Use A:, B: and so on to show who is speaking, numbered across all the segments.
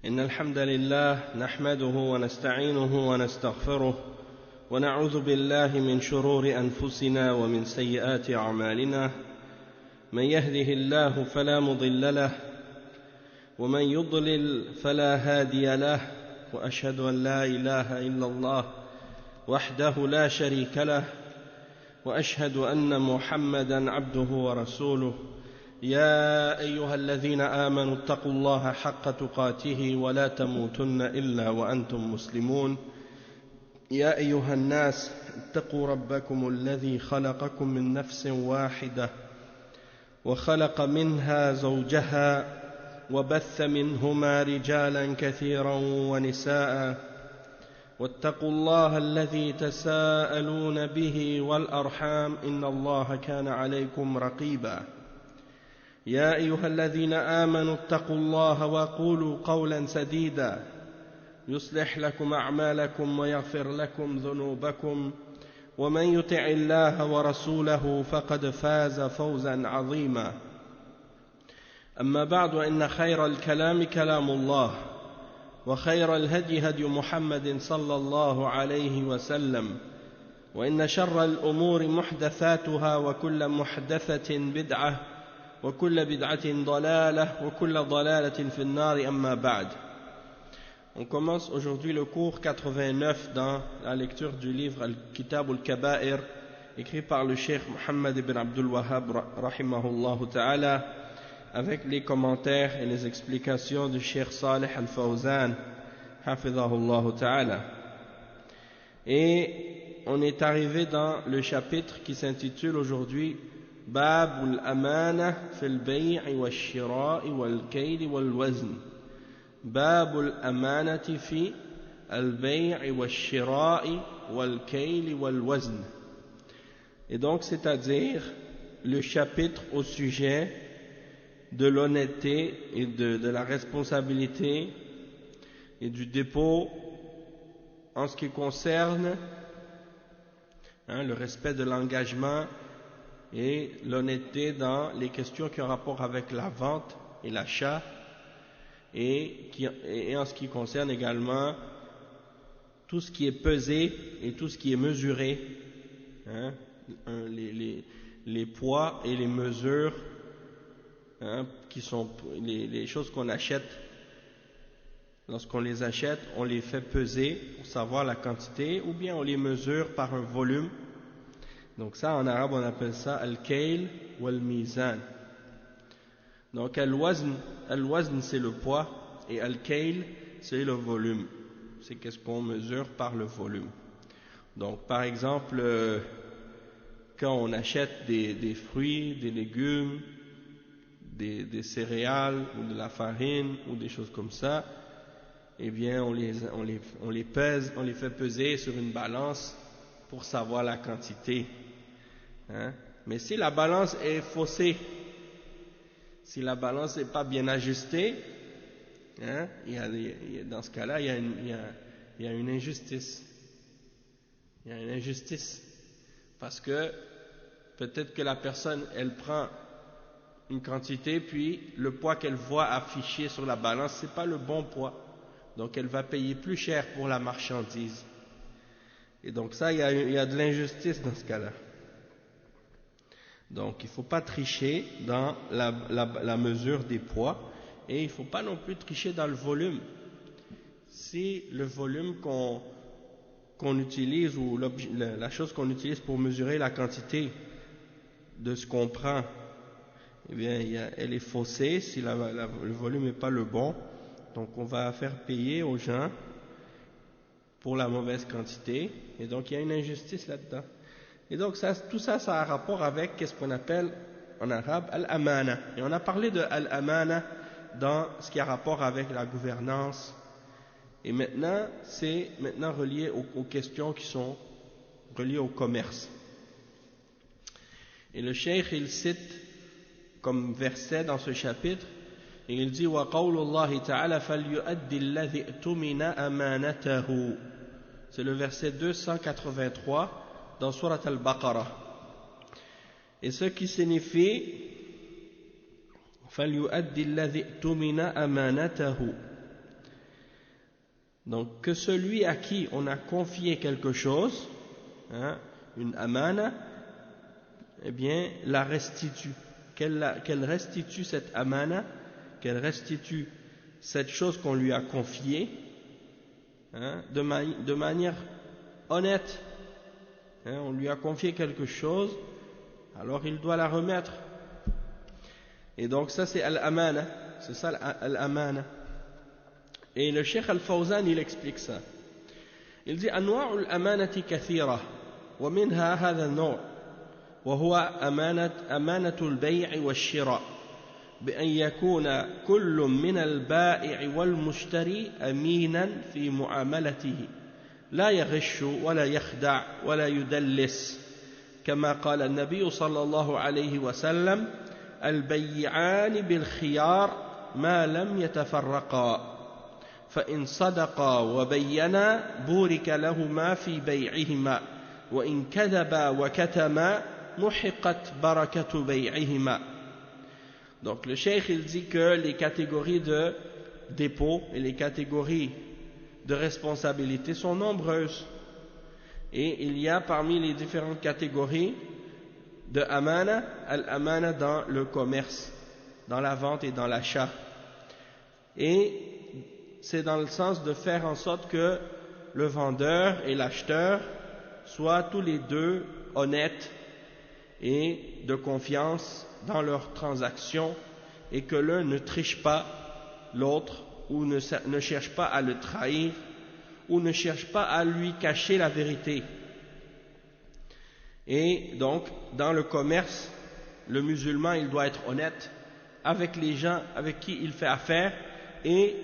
A: إن الحمد لله نحمده ونستعينه ونستغفره ونعوذ بالله من شرور أنفسنا ومن سيئات أعمالنا من يهده الله فلا مضل له ومن يضلل فلا هادي له وأشهد أن لا إله إلا الله وحده لا شريك له وأشهد أن محمدا عبده ورسوله يا أيها الذين آمنوا اتقوا الله حق تقاته ولا تموتن إلا وأنتم مسلمون يا أيها الناس اتقوا ربكم الذي خلقكم من نفس واحدة وخلق منها زوجها وبث منهما رجالا كثيرا ونساء واتقوا الله الذي تساءلون به والأرحام إن الله كان عليكم رقيبا يا أيها الذين آمنوا اتقوا الله وقولوا قولا سديدا يصلح لكم أعمالكم ويغفر لكم ذنوبكم ومن يطع الله ورسوله فقد فاز فوزا عظيما أما بعد إن خير الكلام كلام الله وخير الهدي هدي محمد صلى الله عليه وسلم وإن شر الأمور محدثاتها وكل محدثة بدعة وكل بدعة ضلالة وكل ضلالة في النار أما بعد. On commence aujourd'hui le cours 89 dans la lecture du livre Al-Kitab al-Kaba'ir écrit par le Cheikh Muhammad ibn Abdul Wahhab rahimahullah ta'ala avec les commentaires et les explications du Cheikh Salih al-Fawzan hafidhahullah ta'ala. Et on est arrivé dans le chapitre qui s'intitule aujourd'hui باب الأمانة في البيع والشراء والكيل والوزن باب الأمانة في البيع والشراء والكيل والوزن. Et donc c'est-à-dire le chapitre au sujet de l'honnêteté et de la responsabilité et du dépôt en ce qui concerne le respect de l'engagement et l'honnêteté dans les questions qui ont rapport avec la vente et l'achat et en ce qui concerne également tout ce qui est pesé et tout ce qui est mesuré, les poids et les mesures qui sont les choses qu'on achète. Lorsqu'on les achète, on les fait peser pour savoir la quantité ou bien on les mesure par un volume. Donc ça, en arabe, on appelle ça al-kayl ou al-mizan. Donc al-wazn c'est le poids et al-kayl c'est le volume. C'est qu'est-ce qu'on mesure par le volume. Donc par exemple, quand on achète des fruits, des légumes, des céréales ou de la farine ou des choses comme ça, eh bien on les pèse, on les fait peser sur une balance pour savoir la quantité. Mais si la balance est faussée, si la balance n'est pas bien ajustée, dans ce cas-là, il y a une injustice. Il y a une injustice. Parce que peut-être que la personne, elle prend une quantité, puis le poids qu'elle voit affiché sur la balance, c'est pas le bon poids. Donc elle va payer plus cher pour la marchandise. Et donc ça, il y a de l'injustice dans ce cas-là. Donc il ne faut pas tricher dans la mesure des poids et il ne faut pas non plus tricher dans le volume. Si le volume qu'on utilise ou la chose qu'on utilise pour mesurer la quantité de ce qu'on prend, eh bien elle est faussée si le volume n'est pas le bon. Donc on va faire payer aux gens pour la mauvaise quantité, et donc il y a une injustice là-dedans. Et donc tout ça a un rapport avec qu'est-ce qu'on appelle en arabe al-amana. Et on a parlé de al-amana dans ce qui a rapport avec la gouvernance. Et maintenant, c'est relié aux questions qui sont reliées au commerce. Et le cheikh, il cite comme verset dans ce chapitre, et il dit وَقَوْلُ اللَّهِ تَعَالَى فَلْيُؤَدِّ الَّذِي اؤْتُمِنَ أَمَانَتَهُ. C'est le verset 283 dans Surat Al-Baqarah. Et ce qui signifie فَلْيُؤَدِّ الَّذِي اؤْتُمِنَ أَمَانَتَهُ. Donc que celui à qui on a confié quelque chose, hein, une amana, eh bien la restitue, qu'elle restitue cette amana, qu'elle restitue cette chose qu'on lui a confiée, hein, de manière honnête. Hein, on lui a confié quelque chose, alors il doit la remettre. Et donc ça c'est al-amana, c'est ça al-amana. Et le Cheikh Al-Fawzan il explique ça. Il dit أنواع الأمانة كثيرة ومنها هذا النوع وهو أمانة البيع والشراء بأن يكون كل من البائع والمشتري أمينا في معاملته لا يغش ولا يخدع ولا يدلس كما قال النبي صلى الله عليه وسلم البيعان بالخيار ما لم يتفرقا فإن صدقا وبينا بورك لهما في بيعهما وإن كذبا وكتما محقت بركة بيعهما. Donc le cheikh il dit que les catégories de dépôt et les catégories de responsabilité sont nombreuses, et il y a parmi les différentes catégories de amana, al-amana dans le commerce, dans la vente et dans l'achat, et c'est dans le sens de faire en sorte que le vendeur et l'acheteur soient tous les deux honnêtes et de confiance dans leurs transactions, et que l'un ne triche pas l'autre ou ne cherche pas à le trahir ou ne cherche pas à lui cacher la vérité. Et donc dans le commerce, le musulman il doit être honnête avec les gens avec qui il fait affaire, et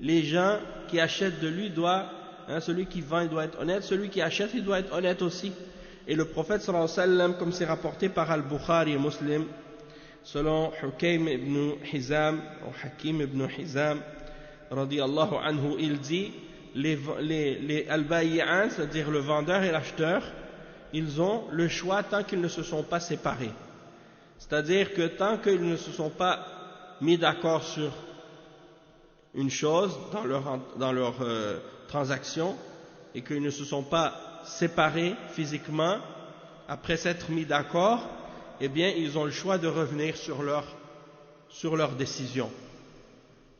A: les gens qui achètent de lui celui qui vend il doit être honnête, celui qui achète il doit être honnête aussi. Et le prophète sallallahu alayhi wa sallam, comme c'est rapporté par Al-Bukhari et Muslim, selon Hakim ibn Hizam radiyallahu anhu, il dit les al-bayi'an, c'est-à-dire le vendeur et l'acheteur, ils ont le choix tant qu'ils ne se sont pas séparés. C'est-à-dire que tant qu'ils ne se sont pas mis d'accord sur une chose dans leur transaction, et qu'ils ne se sont pas séparés physiquement après s'être mis d'accord, eh bien ils ont le choix de revenir sur leur décision.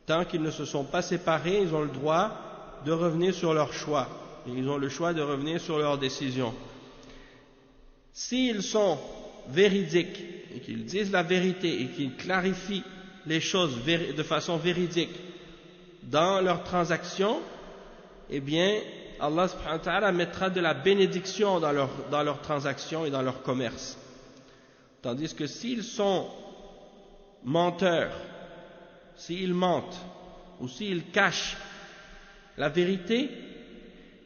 A: Tant qu'ils ne se sont pas séparés, ils ont le droit de revenir sur leur choix, et ils ont le choix de revenir sur leur décision. S'ils sont véridiques et qu'ils disent la vérité et qu'ils clarifient les choses de façon véridique dans leur transaction, eh bien Allah subhanahu wa ta'ala mettra de la bénédiction dans leur transaction et dans leur commerce. Tandis que s'ils sont menteurs, s'ils mentent ou s'ils cachent la vérité,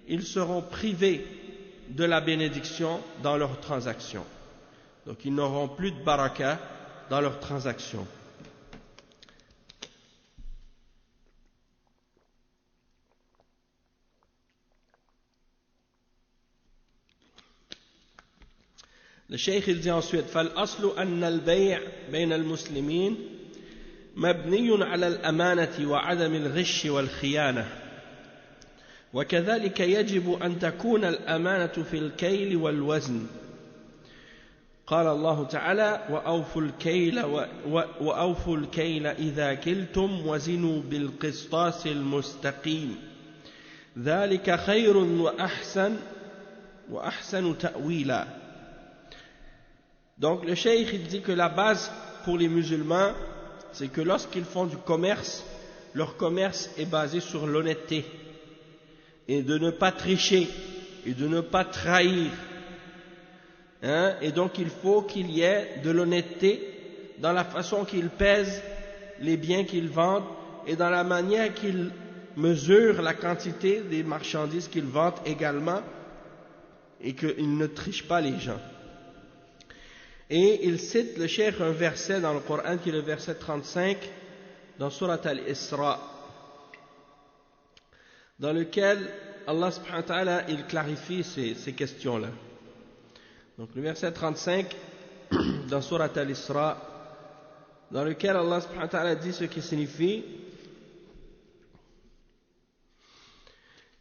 A: ils seront privés de la bénédiction dans leurs transactions. Donc ils n'auront plus de baraka dans leurs transactions. Le cheikh il dit ensuite فالأصل أن البيع بين المسلمين مبني على الأمانة وعدم الغش والخيانة وكذلك يجب أن تكون الأمانة في الكيل والوزن قال الله تعالى وأوفوا الكيل إذا كلتم وزنوا بالقسطاس المستقيم ذلك خير وأحسن تأويلا. Donc le cheikh il dit que la base pour les musulmans, c'est que lorsqu'ils font du commerce, leur commerce est basé sur l'honnêteté, et de ne pas tricher, et de ne pas trahir. Et donc il faut qu'il y ait de l'honnêteté dans la façon qu'ils pèsent les biens qu'ils vendent, et dans la manière qu'ils mesurent la quantité des marchandises qu'ils vendent également, et qu'ils ne trichent pas les gens. Et il cite le cheikh un verset dans le Coran qui est le verset 35 dans Surat Al-Isra, dans lequel Allah subhanahu wa ta'ala il clarifie ces questions-là. Donc le verset 35 dans Surat Al-Isra, dans lequel Allah subhanahu wa ta'ala dit ce qui signifie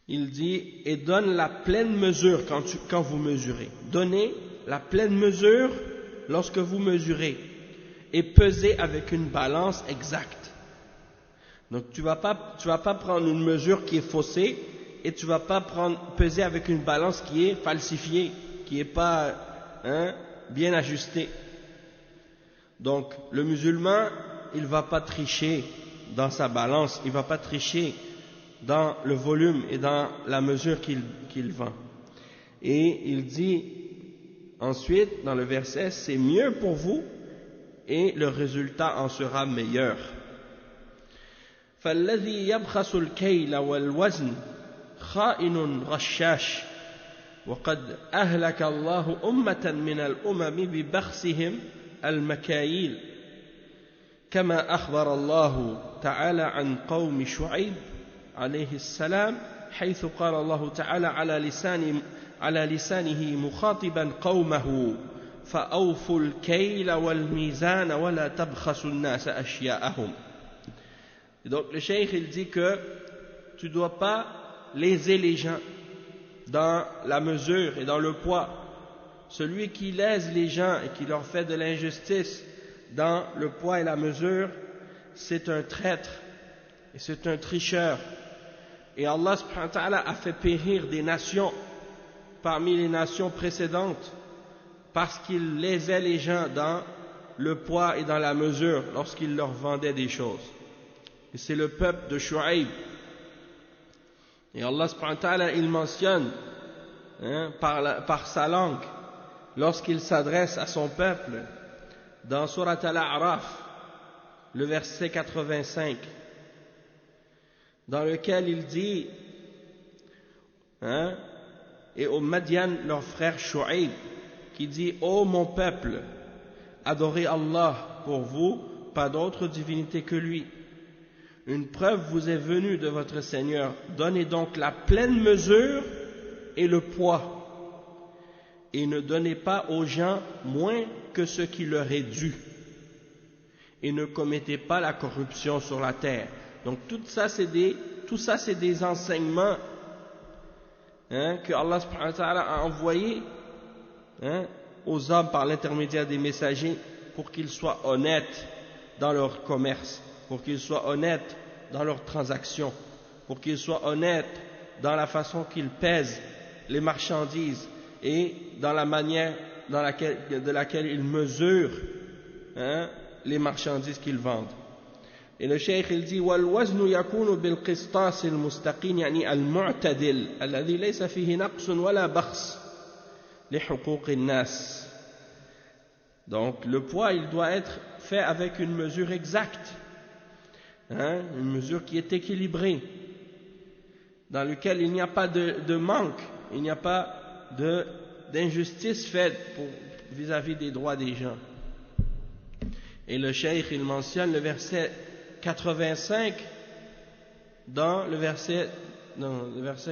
A: il dit, et donne la pleine mesure quand vous mesurez. Donnez la pleine mesure lorsque vous mesurez et pesez avec une balance exacte. Donc tu vas pas prendre une mesure qui est faussée et tu vas pas peser avec une balance qui est falsifiée, qui est pas bien ajustée. Donc le musulman, il va pas tricher dans sa balance, il va pas tricher dans le volume et dans la mesure qu'il vend. Et il dit ensuite dans le verset, c'est mieux pour vous et le résultat en sera meilleur. فالذي يبخس الكيل والوزن خائن غشاش وقد أهلك الله أمة من الأمم ببخسهم المكاييل كما أخبر الله تعالى عن قوم شعيب عليه السلام حيث قال الله تعالى على لسانه مخاطبا قومه فأوفوا الكيل والميزان ولا تبخسوا الناس أشياءهم. Et donc le cheikh il dit que tu ne dois pas léser les gens dans la mesure et dans le poids. Celui qui lèse les gens et qui leur fait de l'injustice dans le poids et la mesure, c'est un traître et c'est un tricheur. Et Allah subhanahu wa ta'ala a fait périr des nations parmi les nations précédentes parce qu'il lésait les gens dans le poids et dans la mesure lorsqu'il leur vendait des choses. Et c'est le peuple de Shu'aib. Et Allah subhanahu wa ta'ala il mentionne par sa langue lorsqu'il s'adresse à son peuple dans Surat Al-A'raf le verset 85 dans lequel il dit et au Madian leur frère Shu'aib qui dit ô mon peuple adorez Allah pour vous pas d'autre divinité que lui. Une preuve vous est venue de votre Seigneur. Donnez donc la pleine mesure et le poids. Et ne donnez pas aux gens moins que ce qui leur est dû. Et ne commettez pas la corruption sur la terre. Donc tout ça c'est des enseignements que Allah subhanahu wa ta'ala a envoyés aux hommes par l'intermédiaire des messagers pour qu'ils soient honnêtes dans leur commerce, pour qu'ils soient honnêtes dans leurs transactions, pour qu'ils soient honnêtes dans la façon qu'ils pèsent les marchandises et dans la manière de laquelle ils mesurent les marchandises qu'ils vendent. Et le cheikh il dit والوزن يكون بالقسطاس المستقيم يعني المعتدل الذي ليس فيه نقص ولا بخس لحقوق الناس. Donc le poids il doit être fait avec une mesure exacte, une mesure qui est équilibrée, dans laquelle il n'y a pas de manque, il n'y a pas d'injustice faite vis-à-vis des droits des gens. Et le cheikh il mentionne le verset 85 dans le verset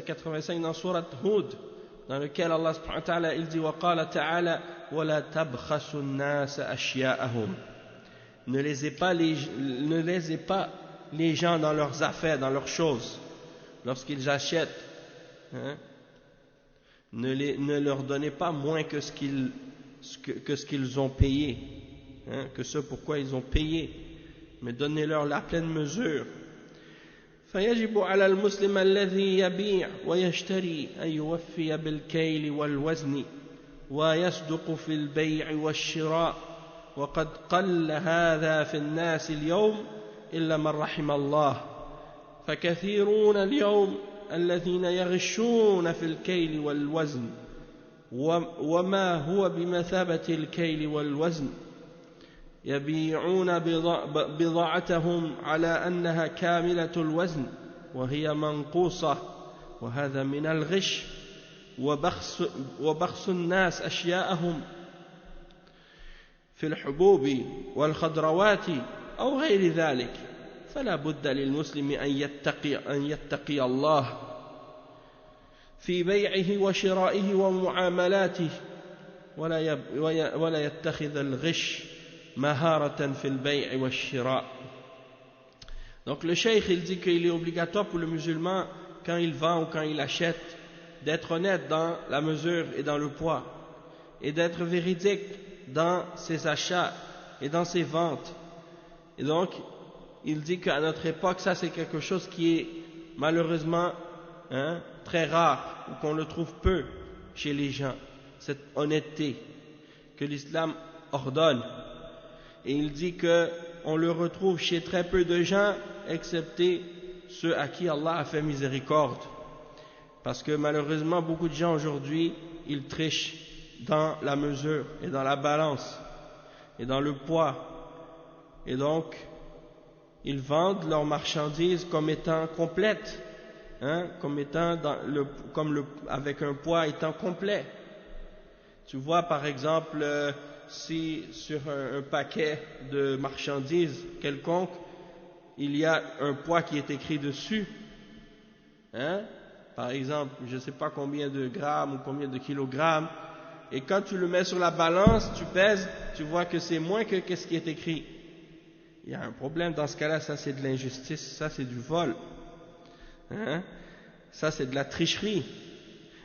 A: 85 dans Surat Hud, dans lequel Allah subhanahu wa ta'ala il dit وَقَالَ تَعَالَى وَلَا تَبْخَسُوا النَّاسَ أَشْيَاءَهُمْ. Ne lésez pas les gens dans leurs affaires, dans leurs choses, lorsqu'ils achètent. Ne leur donnez pas moins que ce qu'ils ont payé, que ce pourquoi ils ont payé, mais donnez-leur la pleine mesure. فيجب على المسلم الذي يبيع ويشتري أن يوفي بالكيل والوزن ويصدق في البيع والشراء وقد قل هذا في الناس اليوم إلا من رحم الله فكثيرون اليوم الذين يغشون في الكيل والوزن وما هو بمثابة الكيل والوزن يبيعون بضاعتهم على أنها كاملة الوزن وهي منقوصة وهذا من الغش وبخس الناس أشياءهم في الحبوب والخضروات أو غير ذلك فلا بد للمسلم أن يتقي الله في بيعه وشرائه ومعاملاته ولا يتخذ الغش مهارة في البيع والشراء. Donc le cheikh il dit qu'il est obligatoire pour le musulman il vend ou quand il achète, d'être honnête dans la mesure et dans le poids, et d'être véridique dans ses achats et dans ses ventes. Et donc, il dit qu'à notre époque, ça c'est quelque chose qui est malheureusement très rare, ou qu'on le trouve peu chez les gens, cette honnêteté que l'islam ordonne. Et il dit qu'on le retrouve chez très peu de gens, excepté ceux à qui Allah a fait miséricorde. Parce que malheureusement, beaucoup de gens aujourd'hui, ils trichent dans la mesure et dans la balance et dans le poids. Et donc, ils vendent leurs marchandises comme étant complètes, avec un poids étant complet. Tu vois, par exemple, si sur un paquet de marchandises quelconque, il y a un poids qui est écrit dessus, par exemple, je ne sais pas combien de grammes ou combien de kilogrammes, et quand tu le mets sur la balance, tu pèses, tu vois que c'est moins que ce qui est écrit. Il y a un problème dans ce cas-là, ça c'est de l'injustice, ça c'est du vol, ça c'est de la tricherie.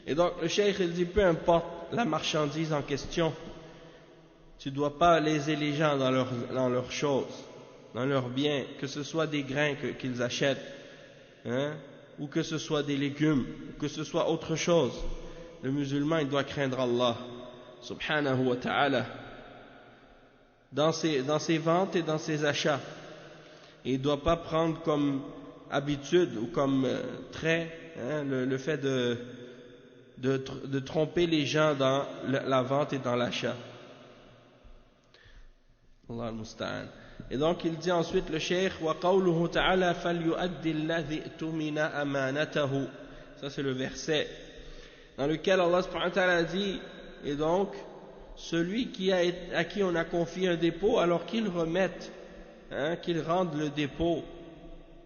A: Et donc le cheikh il dit, peu importe la marchandise en question, tu ne dois pas léser les gens dans leurs choses, dans leurs biens, que ce soit des grains qu'ils achètent, ou que ce soit des légumes, ou que ce soit autre chose. Le musulman il doit craindre Allah subhanahu wa ta'ala dans ses ventes et dans ses achats. Et il ne doit pas prendre comme habitude ou comme trait le fait de tromper les gens dans la vente et dans l'achat. Allah al-Musta'an. Et donc il dit ensuite le cheikh wa qawluhu ta'ala falyu'addi alladhi tumina amanatahu. Ça c'est le verset dans lequel Allah subhanahu wa ta'ala dit, et donc celui à qui on a confié un dépôt, alors qu'il remette, qu'il rende le dépôt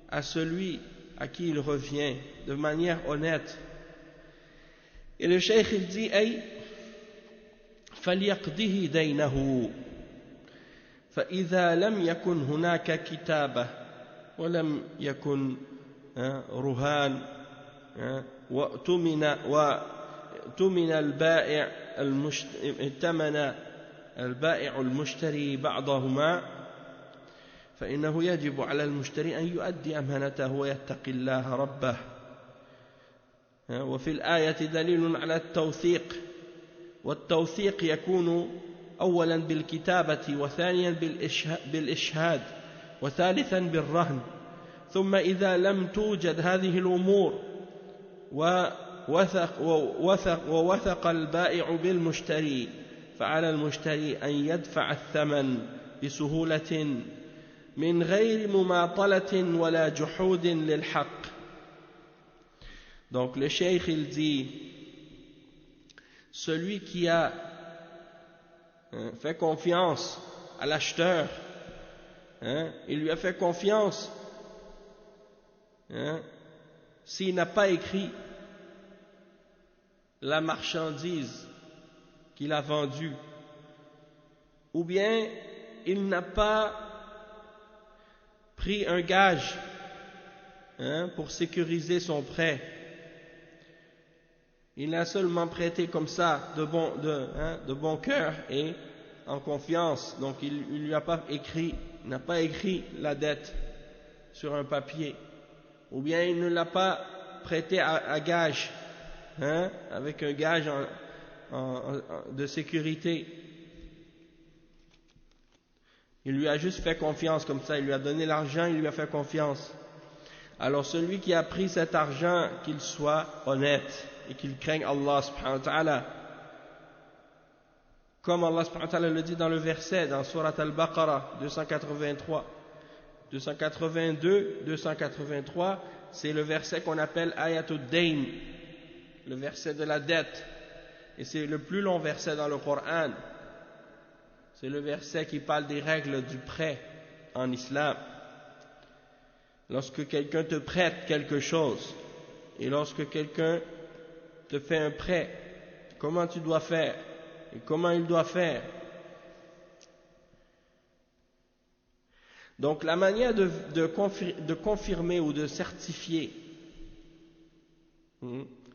A: à celui à qui il revient de manière honnête. Et le cheikh il dit ay falyaqdihi daynahu فإذا لم يكن هناك كتابة ولم يكن رهان وأؤتمن البائع المشتري بعضهما فإنه يجب على المشتري أن يؤدي أمانته ويتقي الله ربه. وفي الآية دليل على التوثيق، والتوثيق يكون أولا بالكتابة وثانيا بالإشهاد وثالثا بالرهن. ثم إذا لم توجد هذه الأمور ووثق البائع بالمشتري فعلى المشتري أن يدفع الثمن بسهولة من غير مماطلة ولا جحود للحق. Donc le cheikh il dit, celui qui a fait confiance à l'acheteur, il lui a fait confiance, s'il n'a pas écrit la marchandise qu'il a vendue, ou bien il n'a pas pris un gage pour sécuriser son prêt, il a seulement prêté comme ça de bon cœur et en confiance, donc il lui a pas écrit, il n'a pas écrit la dette sur un papier, ou bien il ne l'a pas prêté à gage, avec un gage de sécurité. Il lui a juste fait confiance comme ça, il lui a donné l'argent, il lui a fait confiance. Alors celui qui a pris cet argent, qu'il soit honnête et qu'il craigne Allah subhanahu wa ta'ala. Comme Allah subhanahu wa ta'ala le dit dans le verset, dans Surat Al-Baqarah 283, 282, 283, c'est le verset qu'on appelle Ayatul Dayn, le verset de la dette. Et c'est le plus long verset dans le Coran. C'est le verset qui parle des règles du prêt en islam. Lorsque quelqu'un te prête quelque chose, et lorsque quelqu'un te fait un prêt, comment tu dois faire, et comment il doit faire. Donc la manière de confirmer ou de certifier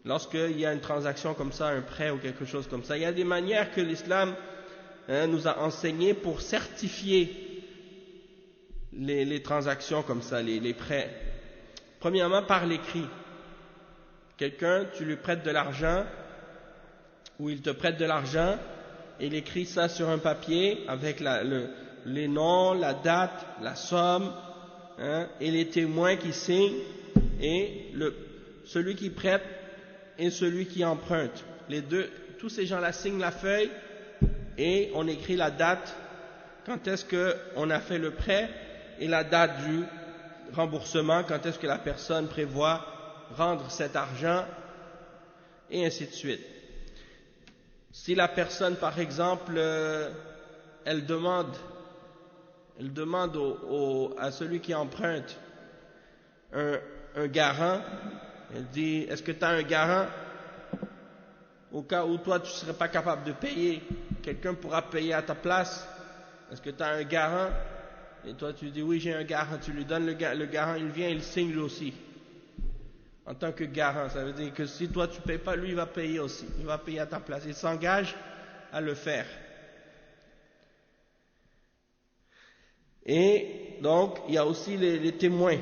A: Lorsqu'il y a une transaction comme ça, un prêt ou quelque chose comme ça, il y a des manières que l'islam nous a enseigné pour certifier les transactions comme ça, les prêts. Premièrement, par l'écrit. Quelqu'un, tu lui prêtes de l'argent, ou il te prête de l'argent, et il écrit ça sur un papier avec les noms, la date, la somme, et les témoins qui signent, et celui qui prête et celui qui emprunte. Les deux, tous ces gens-là signent la feuille, et on écrit la date, quand est-ce qu'on a fait le prêt, et la date du remboursement, quand est-ce que la personne prévoit rendre cet argent, et ainsi de suite. Si la personne, par exemple, elle demande à celui qui emprunte un garant, elle dit, est-ce que tu as un garant au cas où toi tu ne serais pas capable de payer, quelqu'un pourra payer à ta place, est-ce que tu as un garant? Et toi tu dis, oui j'ai un garant, tu lui donnes le garant, il vient, il signe lui aussi, en tant que garant. Ça veut dire que si toi tu ne payes pas, lui il va payer aussi, il va payer à ta place, il s'engage à le faire. Et donc il y a aussi les témoins.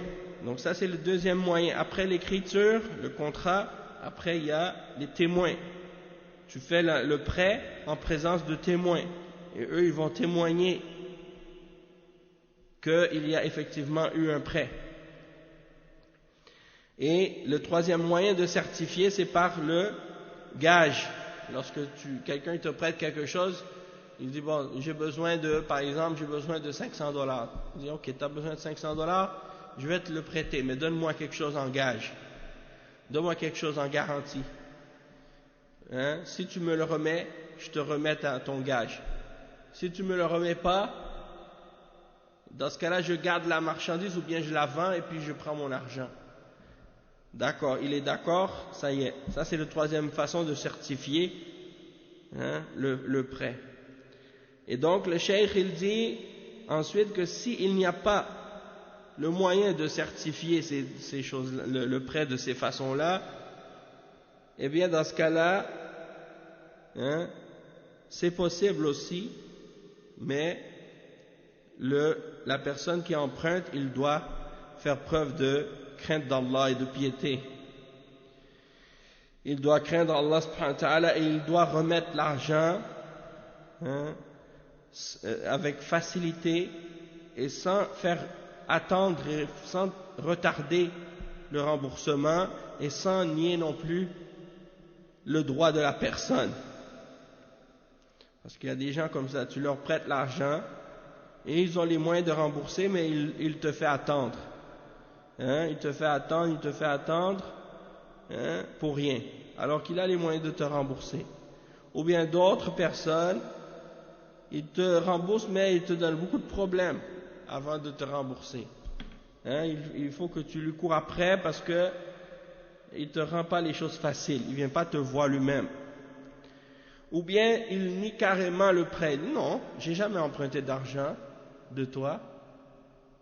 A: Donc ça c'est le deuxième moyen. Après l'écriture, le contrat, après il y a les témoins. Tu fais le prêt en présence de témoins, et eux ils vont témoigner qu'il y a effectivement eu un prêt. Et le troisième moyen de certifier, c'est par le gage. Lorsque quelqu'un te prête quelque chose, il dit, bon, par exemple, j'ai besoin de $500. Il dit, ok, tu as besoin de $500, je vais te le prêter, mais donne-moi quelque chose en gage. Donne-moi quelque chose en garantie. Si tu me le remets, je te remets ton gage. Si tu me le remets pas, dans ce cas-là, je garde la marchandise ou bien je la vends et puis je prends mon argent. D'accord, il est d'accord, ça y est. Ça c'est la troisième façon de certifier le prêt. Et donc le cheikh il dit ensuite que s'il n'y a pas le moyen de certifier ces choses, le prêt de ces façons-là, eh bien dans ce cas-là, c'est possible aussi, mais la personne qui emprunte, il doit faire preuve de crainte d'Allah et de piété. Il doit craindre Allah subhanahu wa ta'ala et il doit remettre l'argent avec facilité et sans faire attendre et sans retarder le remboursement et sans nier non plus le droit de la personne. Parce qu'il y a des gens comme ça, tu leur prêtes l'argent et ils ont les moyens de rembourser, mais ils te font attendre. Il te fait attendre pour rien, alors qu'il a les moyens de te rembourser. Ou bien d'autres personnes, ils te remboursent, mais ils te donnent beaucoup de problèmes avant de te rembourser. Il faut que tu lui cours après parce que il te rend pas les choses faciles, il vient pas te voir lui-même. Ou bien il nie carrément le prêt. Non, j'ai jamais emprunté d'argent de toi.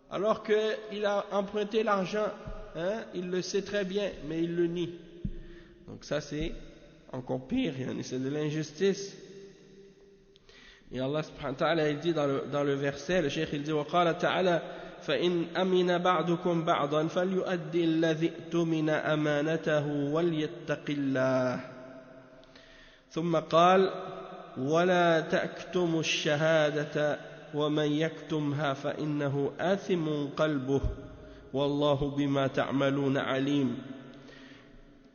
A: Alors qu'il a emprunté l'argent, il le sait très bien, mais il le nie. Donc ça c'est encore pire, c'est de l'injustice. Et Allah subhanahu wa ta'ala il dit dans le verset, le cheikh il dit وقال تعالى فإن أمن بعضكم بعضا فليؤدي الذي اؤتمن أمانته وليتق الله ثم قال ولا تكتموا الشهادة ومن يكتمها فإنه آثم قلبه والله بما تعملون عليم.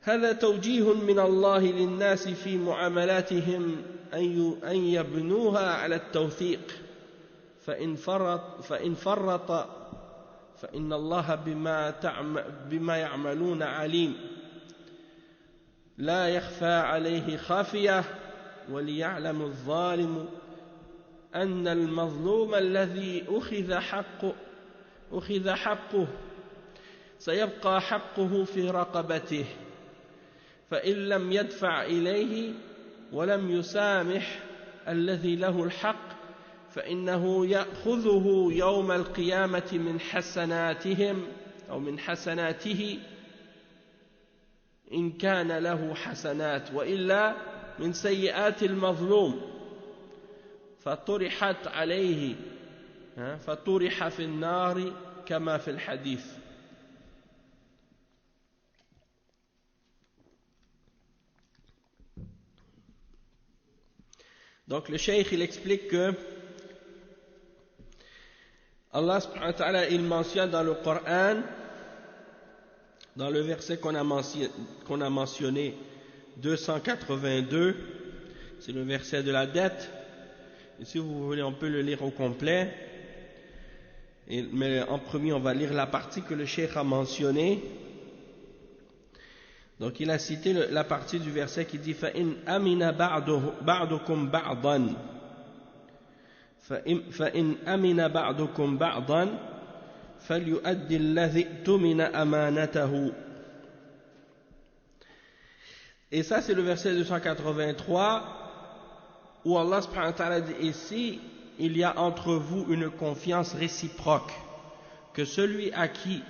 A: هذا توجيه من الله للناس في معاملاتهم أن يبنوها على التوثيق فإن فرط فإن الله بما يعملون عليم لا يخفى عليه خافية وليعلم الظالم أن المظلوم الذي أخذ حقه سيبقى حقه في رقبته فإن لم يدفع إليه ولم يسامح الذي له الحق فإنه يأخذه يوم القيامة من حسناتهم أو من حسناته إن كان له حسنات وإلا من سيئات المظلوم فطرحت عليه فطرح في النار كما في الحديث. Donc le cheikh il explique que Allah subhanahu wa ta'ala il mentionne dans le Coran, dans le verset qu'on a mentionné 282, c'est le verset de la dette, et si vous voulez on peut le lire au complet, mais en premier on va lire la partie que le cheikh a mentionnée. Donc il a cité la partie du verset qui dit فَإِنْ أَمِنَ بَعْضُكُمْ بَعْضًا فَإِنْ أَمِنَ بَعْضُكُمْ بَعْضًا فَلْيُؤَدِّ الَّذِي اؤْتُمِنَ أَمَانَتَهُ. Et ça c'est le verset 283 où Allah subhanahu wa ta'ala dit ici il y a entre vous une confiance réciproque, que celui à qui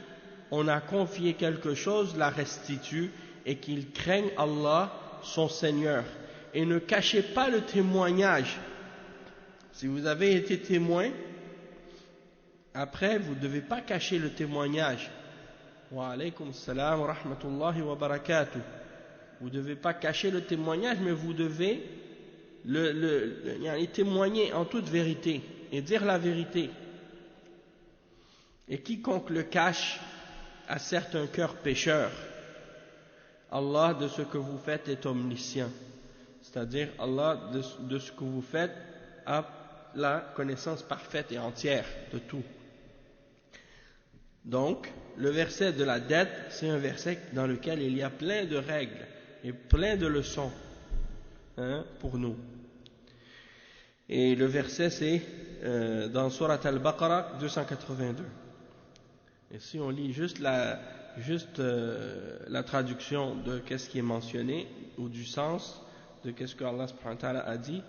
A: on a confié quelque chose la restitue et qu'il craigne Allah son Seigneur, et ne cachez pas le témoignage. Si vous avez été témoin, après vous ne devez pas cacher le témoignage. Wa alaykum salam wa rahmatullahi wa barakatuh. Vous ne devez pas cacher le témoignage, mais vous devez témoigner en toute vérité et dire la vérité. Et quiconque le cache a certes un cœur pécheur. Allah de ce que vous faites est omniscient, c'est-à-dire Allah de ce que vous faites a la connaissance parfaite et entière de tout. Donc le verset de la dette, c'est un verset dans lequel il y a plein de règles et plein de leçons pour nous. Et le verset c'est dans Surat Al-Baqarah 282. Et si on lit juste la traduction de qu'est-ce qui est mentionné ou du sens de qu'est-ce que Allah subhanahu wa ta'ala a dit,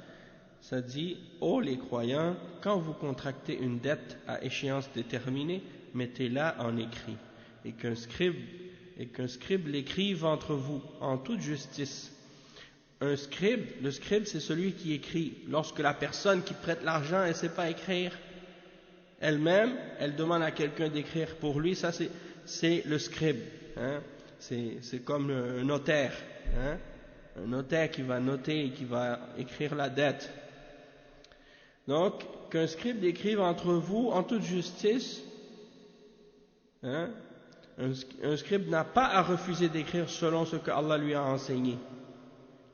A: ça dit: ô les croyants, quand vous contractez une dette à échéance déterminée, mettez-la en écrit, et qu'un scribe l'écrive entre vous en toute justice. Le scribe c'est celui qui écrit. Lorsque la personne qui prête l'argent elle ne sait pas écrire elle-même, elle demande à quelqu'un d'écrire pour lui, ça c'est le scribe, c'est comme un notaire, un notaire qui va noter et qui va écrire la dette. Donc qu'un scribe l'écrive entre vous en toute justice, un scribe n'a pas à refuser d'écrire selon ce que Allah lui a enseigné,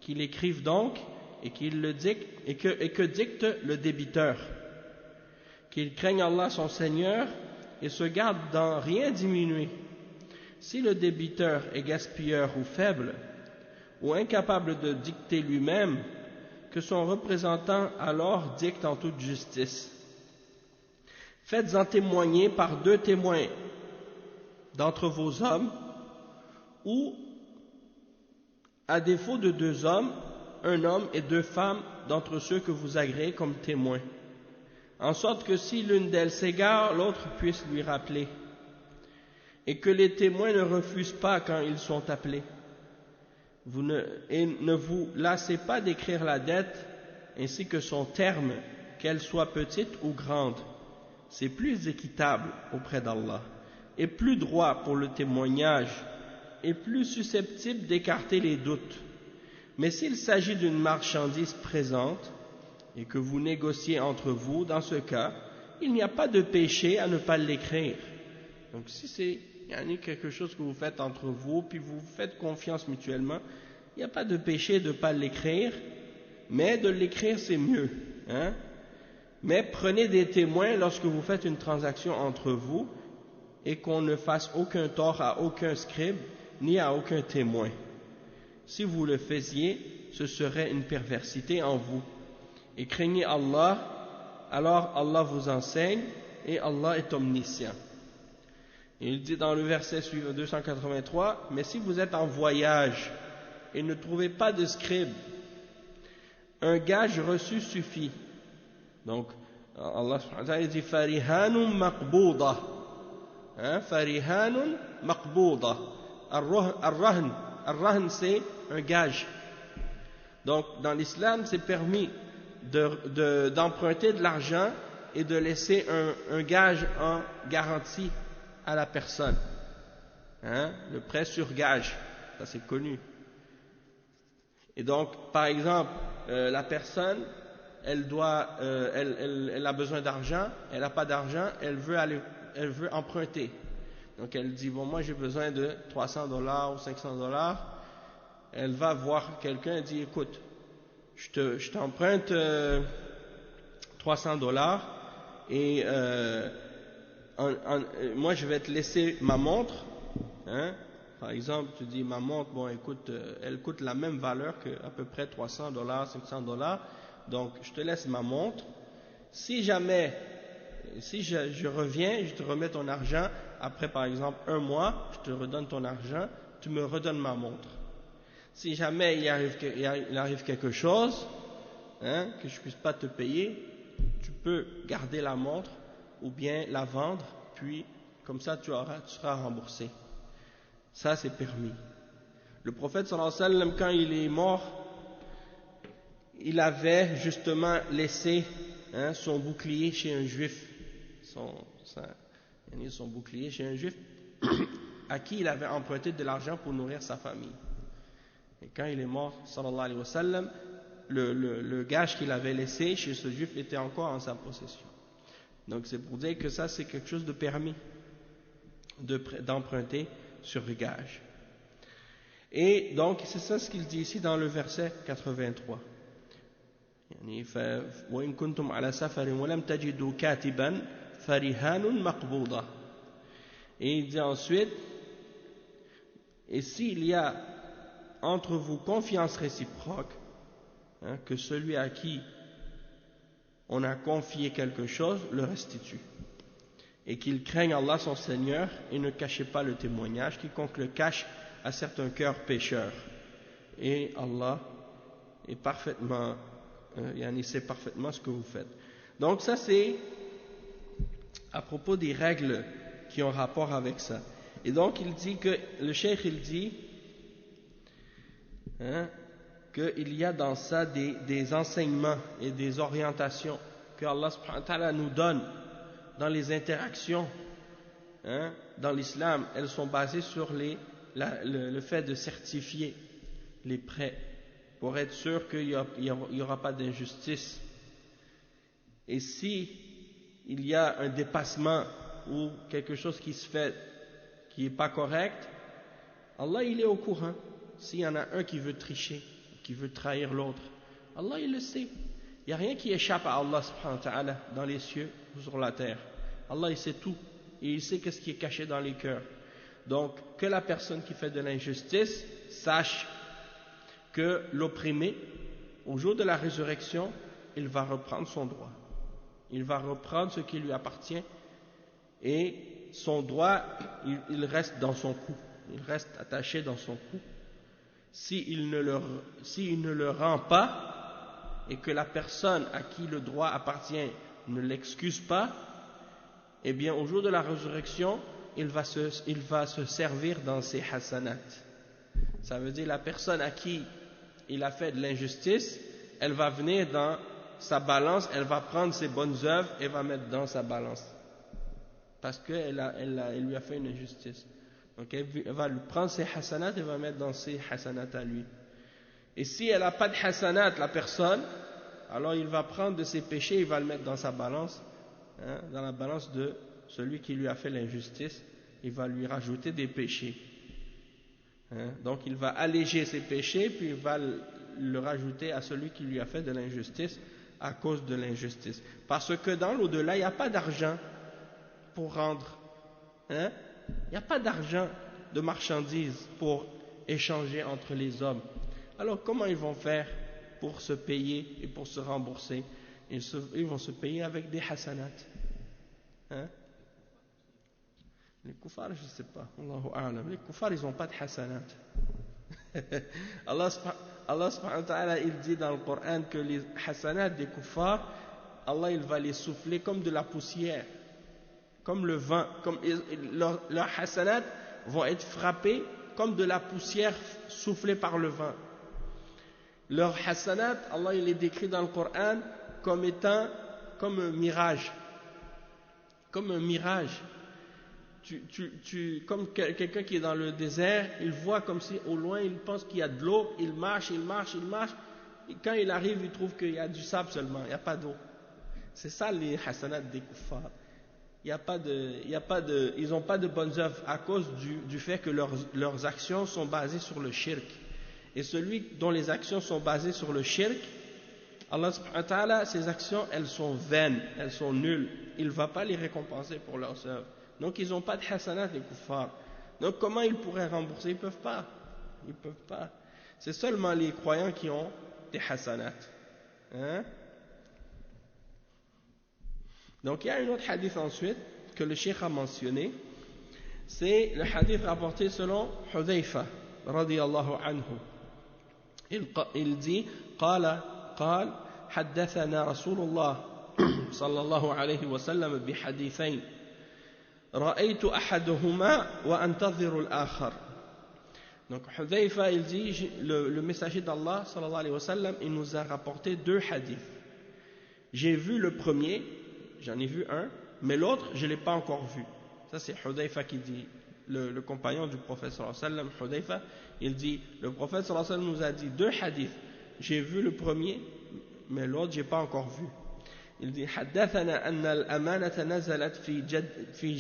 A: qu'il écrive donc et qu'il le dicte et que dicte le débiteur, qu'il craigne Allah son Seigneur et se garde d'en rien diminuer. Si le débiteur est gaspilleur ou faible, ou incapable de dicter lui-même, que son représentant alors dicte en toute justice. Faites-en témoigner par 2 témoins d'entre vos hommes, ou, à défaut de 2 hommes, un homme et 2 femmes d'entre ceux que vous agréez comme témoins, en sorte que si l'une d'elles s'égare, l'autre puisse lui rappeler, et que les témoins ne refusent pas quand ils sont appelés. Et ne vous lassez pas d'écrire la dette, ainsi que son terme, qu'elle soit petite ou grande. C'est plus équitable auprès d'Allah, et plus droit pour le témoignage, et plus susceptible d'écarter les doutes. Mais s'il s'agit d'une marchandise présente, et que vous négociez entre vous, dans ce cas, il n'y a pas de péché à ne pas l'écrire. Donc si c'est quelque chose que vous faites entre vous, puis vous faites confiance mutuellement, il n'y a pas de péché de ne pas l'écrire, mais de l'écrire c'est mieux. Mais prenez des témoins lorsque vous faites une transaction entre vous, et qu'on ne fasse aucun tort à aucun scribe, ni à aucun témoin. Si vous le faisiez, ce serait une perversité en vous. Et craignez Allah, alors Allah vous enseigne, et Allah est omniscient. Et il dit dans le verset suivant 283, mais si vous êtes en voyage et ne trouvez pas de scribe, un gage reçu suffit. Donc Allah subhanahu wa ta'ala dit farihanun maqbouda, farihanun maqbouda, ar-rahn Ar-Rahn, c'est un gage. Donc, dans l'islam, c'est permis d'emprunter de l'argent et de laisser un gage en garantie à la personne. Hein? Le prêt sur gage, ça c'est connu. Et donc, par exemple, la personne, elle a besoin d'argent, elle n'a pas d'argent, elle veut emprunter. Donc elle dit, bon, moi j'ai besoin de $300 ou $500. Elle va voir quelqu'un et dit, écoute, je t'emprunte $300 et moi je vais te laisser ma montre. Hein? Par exemple, tu dis, ma montre, bon, écoute, elle coûte la même valeur que à peu près $300, $500. Donc, je te laisse ma montre. Si jamais, si je reviens, je te remets ton argent, après par exemple 1 mois, je te redonne ton argent, tu me redonnes ma montre. Si jamais il arrive quelque chose, hein, que je ne puisse pas te payer, tu peux garder la montre ou bien la vendre, puis comme ça tu seras remboursé. Ça c'est permis. Le prophète sallallahu alayhi wa sallam, quand il est mort, il avait justement laissé son bouclier chez un juif, son bouclier chez un juif à qui il avait emprunté de l'argent pour nourrir sa famille. Et quand il est mort, sallallahu alayhi wa sallam, le gage qu'il avait laissé chez ce juif était encore en sa possession. Donc c'est pour dire que ça c'est quelque chose de permis d'emprunter sur le gage. Et donc c'est ça ce qu'il dit ici dans le verset 83. وإن كنتم على سفر ولم تجدوا كاتبا فرهان مقبوضة. Et il dit ensuite, et s'il y a entre vous confiance réciproque, que celui à qui on a confié quelque chose le restitue, et qu'il craigne Allah son Seigneur et ne cachez pas le témoignage, quiconque le cache à certains cœurs pécheurs, et Allah est parfaitement il sait parfaitement ce que vous faites. Donc ça c'est à propos des règles qui ont rapport avec ça. Et donc il dit que le cheikh il dit qu'il y a dans ça des enseignements et des orientations que Allah subhanahu wa ta'ala nous donne dans les interactions dans l'islam. Elles sont basées sur le fait de certifier les prêts pour être sûr qu'il n'y aura pas d'injustice. Et si il y a un dépassement ou quelque chose qui se fait qui n'est pas correct, Allah il est au courant. S'il y en a un qui veut tricher, qui veut trahir l'autre, Allah il le sait. Il n'y a rien qui échappe à Allah subhanahu wa ta'ala dans les cieux ou sur la terre. Allah il sait tout et il sait qu'est-ce qui est caché dans les cœurs. Donc que la personne qui fait de l'injustice sache que l'opprimé, au jour de la résurrection, il va reprendre son droit. Il va reprendre ce qui lui appartient et son droit, il reste dans son cou. Il reste attaché dans son cou. S'il ne le rend pas et que la personne à qui le droit appartient ne l'excuse pas, eh bien au jour de la résurrection, il va se servir dans ses hasanat. Ça veut dire la personne à qui il a fait de l'injustice, elle va venir dans sa balance, elle va prendre ses bonnes œuvres et va mettre dans sa balance. Parce qu'elle lui a fait une injustice. Donc elle va lui prendre ses hasanat et va mettre dans ses hasanat à lui. Et si elle n'a pas de hasanat, la personne, alors il va prendre de ses péchés, il va le mettre dans sa balance, dans la balance de celui qui lui a fait l'injustice, il va lui rajouter des péchés. Donc il va alléger ses péchés, puis il va le rajouter à celui qui lui a fait de l'injustice à cause de l'injustice. Parce que dans l'au-delà, il n'y a pas d'argent pour rendre. Il n'y a pas d'argent de marchandises pour échanger entre les hommes. Alors comment ils vont faire pour se payer et pour se rembourser? Ils vont se payer avec des hasanat. Les koufars, je ne sais pas. Allahu a'lam. Les koufars, ils n'ont pas de hasanat. Allah subhanahu wa ta'ala, il dit dans le Coran que les hasanat des koufars, Allah il va les souffler comme de la poussière, comme le vent. Leurs hasanat vont être frappés comme de la poussière soufflée par le vent. Leur hasanat, Allah il les décrit dans le Coran comme étant comme un mirage. Comme un mirage. Comme quelqu'un qui est dans le désert, il voit comme si au loin, il pense qu'il y a de l'eau, il marche, et quand il arrive, il trouve qu'il y a du sable seulement, il n'y a pas d'eau. C'est ça les hasanat des kuffars. Ils n'ont pas de bonnes œuvres à cause du fait que leurs actions sont basées sur le shirk. Et celui dont les actions sont basées sur le shirk, Allah subhanahu wa ta'ala, ses actions, elles sont vaines, elles sont nulles. Il ne va pas les récompenser pour leurs œuvres. Donc ils n'ont pas de hasanat les kuffars. Donc comment ils pourraient rembourser? Ils ne peuvent pas. Ils peuvent pas. C'est seulement les croyants qui ont des hasanat. Hein? Donc il y a un autre hadith ensuite que le cheikh a mentionné. C'est le hadith rapporté selon Hudhayfa radiyallahu anhu. Il dit قال حدثنا رسول الله صلى الله عليه وسلم بحديثين رأيت أحدهما وأنتظر الآخر. Donc Hudhayfa il dit le messager d'Allah sallallahu alayhi wa sallam il nous a rapporté deux hadiths. J'ai vu le premier, j'en ai vu un, mais l'autre je ne l'ai pas encore vu. Ça c'est Hudhayfa qui dit, le compagnon du prophète sallallahu alayhi wa sallam, Hudhayfa, il dit le prophète sallallahu alayhi wa sallam nous a dit deux hadiths. J'ai vu le premier, mais l'autre je n'ai pas encore vu. Il dit حدثنا أن الأمانة نزلت في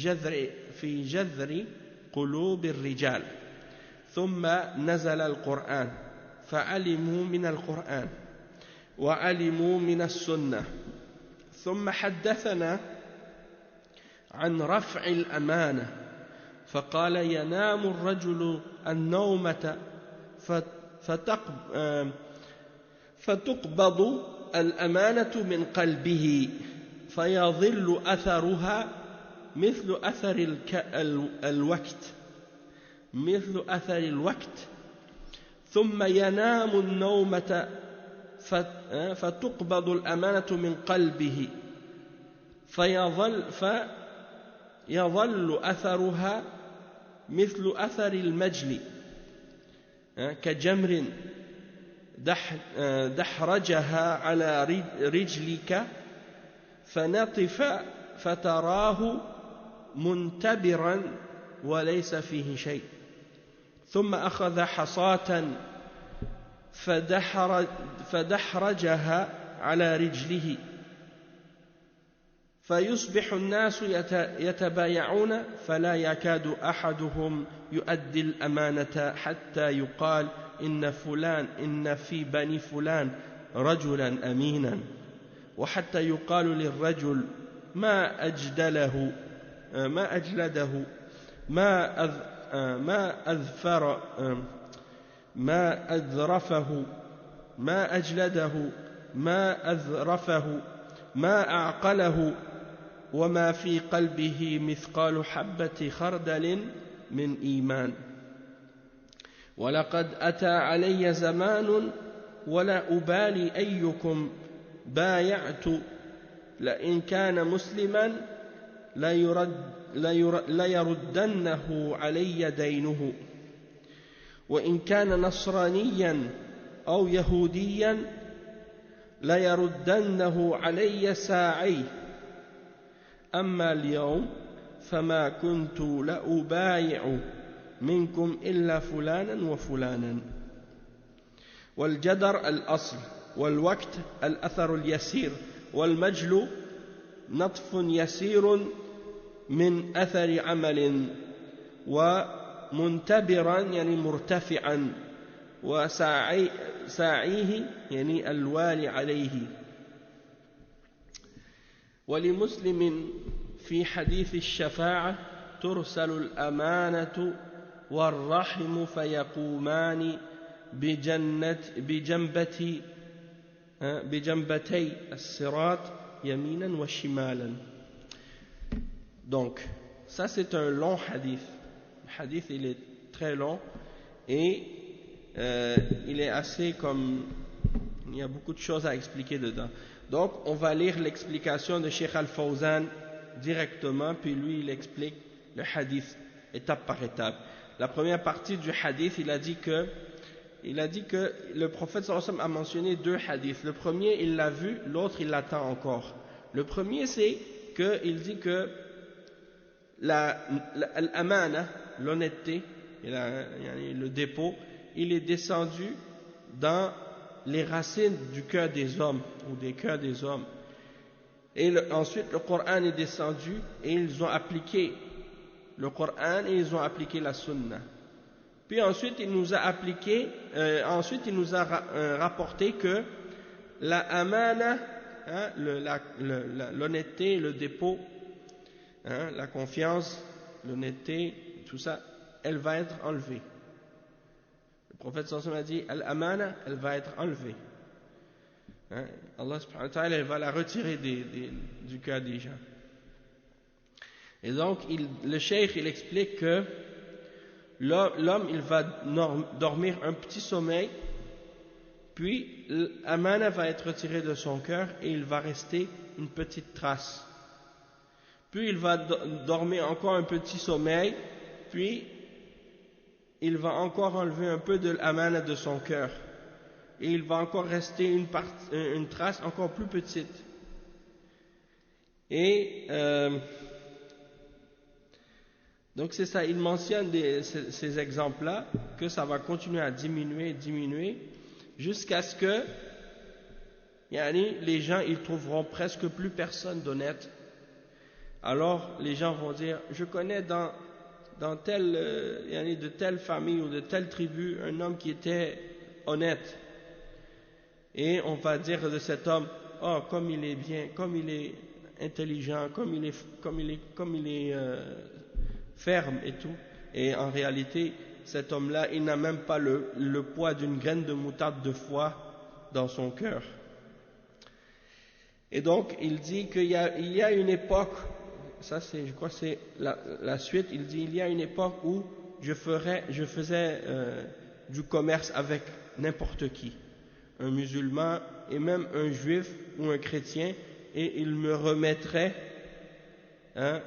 A: جذر قلوب الرجال ثم نزل القرآن فعلموا من القرآن وعلموا من السنة ثم حدثنا عن رفع الأمانة فقال ينام الرجل النومة فتقبض الأمانة من قلبه فيظل أثرها مثل أثر الوقت ثم ينام النومة فتقبض الأمانة من قلبه فيظل أثرها مثل أثر المجل كجمر دحرجها على رجلك فنطف فتراه منتبرا وليس فيه شيء ثم أخذ حصاة فدحرجها على رجله فيصبح الناس يتبايعون فلا يكاد أحدهم يؤدي الأمانة حتى يقال إن في بني فلان رجلا أمينا وحتى يقال للرجل ما أجلده ما أذرفه ما أعقله وما في قلبه مثقال حبة خردل من إيمان ولقد أتى علي زمان ولا أبالي أيكم بايعت لئن كان مسلما ليردنه علي دينه وإن كان نصرانيا أو يهوديا ليردنه علي ساعي أما اليوم فما كنت لأبايع منكم إلا فلانا وفلانا والجدر الأصل والوقت الأثر اليسير والمجل نطف يسير من أثر عمل ومنتبرا يعني مرتفعا وساعيه يعني الوالي عليه ولمسلم في حديث الشفاعة ترسل الأمانة والرحم فيقومان بجنبتي الصراط يمينا وشمالا. Donc ça c'est un long hadith. Le hadith il est très long et il est assez comme il y a beaucoup de choses à expliquer dedans. Donc on va lire l'explication de Cheikh Al-Fawzan directement, puis lui il explique le hadith étape par étape. la première partie du hadith, il a dit que le prophète sallallahu alayhi wa sallam a mentionné 2 hadiths. Le premier, il l'a vu, l'autre, il l'attend encore. Le premier, c'est qu'il dit que l'amana, l'honnêteté, le dépôt, il est descendu dans les racines du cœur des hommes, ou des cœurs des hommes. Et ensuite, le Coran est descendu et ils ont appliqué le Coran et ils ont appliqué la Sunna. Puis ensuite, il nous a rapporté que la amana, hein, l'honnêteté, le dépôt, hein, la confiance, l'honnêteté, tout ça, elle va être enlevée. Le prophète sallallahu alayhi wa sallam a dit, l'amana, elle va être enlevée. Hein, Allah subhanahu wa ta'ala va la retirer du cœur des gens. Et donc, le cheikh, il explique que l'homme, il va dormir un petit sommeil, puis l'amana va être retiré de son cœur et il va rester une petite trace. Puis il va dormir encore un petit sommeil, puis il va encore enlever un peu de l'amana de son cœur. Et il va encore rester une trace encore plus petite. Et donc c'est ça, il mentionne ces exemples-là, que ça va continuer à diminuer, jusqu'à ce que les gens, ils trouveront presque plus personne d'honnête. Alors les gens vont dire, je connais de telle famille ou de telle tribu un homme qui était honnête. Et on va dire de cet homme, oh, comme il est bien, comme il est intelligent, comme il est ferme et tout. Et en réalité, cet homme-là, il n'a même pas le poids d'une graine de moutarde de foi dans son cœur. Et donc, il dit qu'il y a une époque, ça c'est, je crois que c'est la suite, il dit, il y a une époque où je faisais du commerce avec n'importe qui. Un musulman et même un juif ou un chrétien, et il me remettrait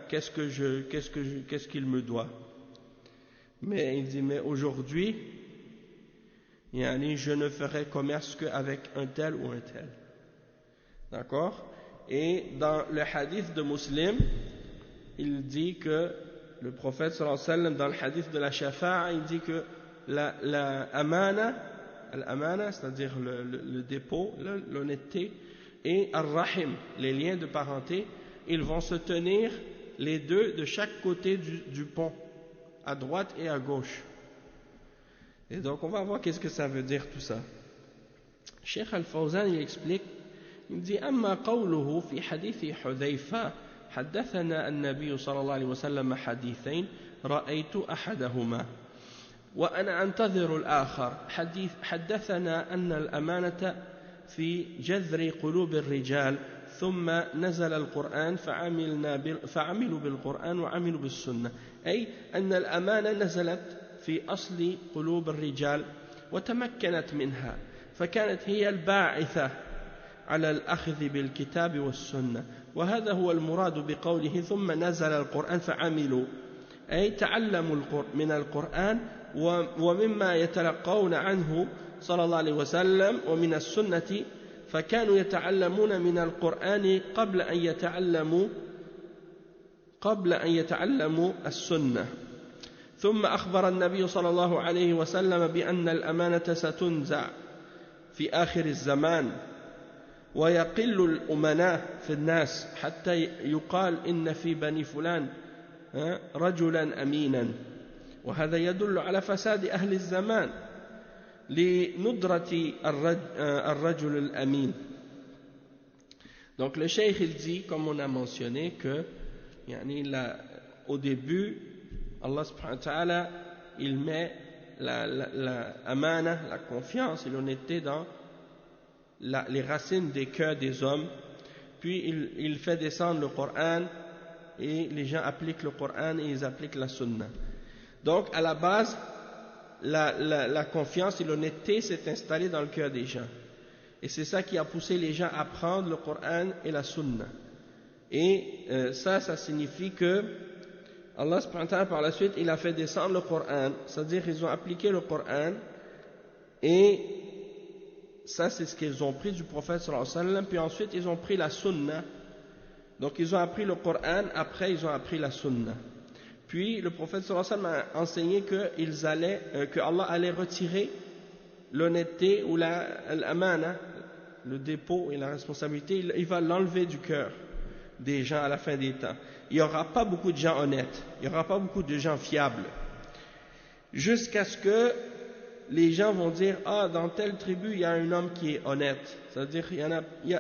A: qu'est-ce qu'il me doit. Mais il dit, mais aujourd'hui, je ne ferai commerce qu'avec un tel ou un tel. D'accord? Et dans le hadith de Muslim, il dit que le prophète sallallahu alayhi wa sallam, dans le hadith de la shafa'a, il dit que la amana, c'est-à-dire le dépôt, l'honnêteté, et ar-rahim, les liens de parenté, ils vont se tenir les deux de chaque côté du pont, à droite et à gauche. Et donc on va voir qu'est-ce que ça veut dire tout ça. Cheikh Al-Fawzan, il explique, il dit, أما قوله في حديث حذيفة حدثنا النبي صلى الله عليه وسلم حديثين رأيت أحدهما وأنا أنتظر الآخر. حدثنا أن الأمانة في جذر قلوب الرجال ثم نزل القرآن فعملوا بالقرآن وعملوا بالسنة، أي أن الأمانة نزلت في أصل قلوب الرجال وتمكنت منها، فكانت هي الباعثة على الأخذ بالكتاب والسنة. وهذا هو المراد بقوله ثم نزل القرآن فعملوا، أي تعلموا من القرآن ومما يتلقون عنه صلى الله عليه وسلم ومن السنة، فكانوا يتعلمون من القرآن قبل أن يتعلموا السنة. ثم أخبر النبي صلى الله عليه وسلم بأن الأمانة ستنزع في آخر الزمان ويقل الأمناء في الناس حتى يقال إن في بني فلان رجلا أمينا، وهذا يدل على فساد أهل الزمان لندرة الرجل الأمين. Donc le cheikh il dit, comme on a mentionné, que au début Allah subhanahu wa ta'ala il met la amana, la confiance et l'honnêteté dans les racines des cœurs des hommes, puis il fait descendre le Coran et les gens appliquent le Coran et ils appliquent la Sunna. Donc à la base la confiance et l'honnêteté s'est installée dans le cœur des gens, et c'est ça qui a poussé les gens à prendre le Coran et la Sunna. Et ça signifie que Allah subhanahu wa ta'ala par la suite il a fait descendre le Coran, c'est-à-dire ils ont appliqué le Coran et ça c'est ce qu'ils ont pris du prophète sallallahu alayhi wa sallam, puis ensuite ils ont pris la sunna. Donc ils ont appris le Coran, après ils ont appris la sunna. Puis le prophète sallallahu alayhi wa sallam a enseigné que Allah allait retirer l'honnêteté ou l'amana, le dépôt et la responsabilité, il va l'enlever du cœur des gens à la fin des temps. Il n'y aura pas beaucoup de gens honnêtes, il n'y aura pas beaucoup de gens fiables, jusqu'à ce que les gens vont dire ah dans telle tribu il y a un homme qui est honnête. C'est-à-dire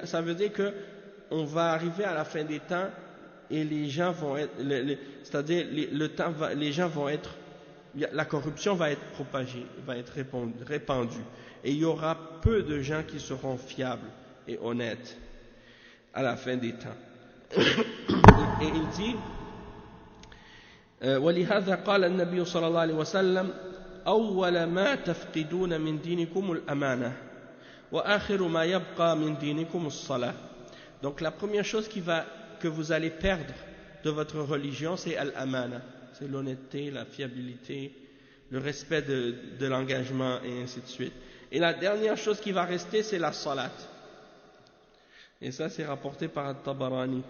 A: ça veut dire que on va arriver à la fin des temps et les gens vont être, c'est-à-dire les gens vont être, la corruption va être propagée, va être répandue, et il y aura peu de gens qui seront fiables et honnêtes à la fin des temps. Et il dit ولهذا قال النبي صلى الله عليه وسلم أول ما تفقدون من دينكم الأمانة وآخر ما يبقى من دينكم الصلاة. Donc la première chose que vous allez perdre de votre religion, c'est al-amana, c'est l'honnêteté, la fiabilité, le respect de l'engagement et ainsi de suite. Et la dernière chose qui va rester, c'est la salat. Et ça, c'est rapporté par Tabarani.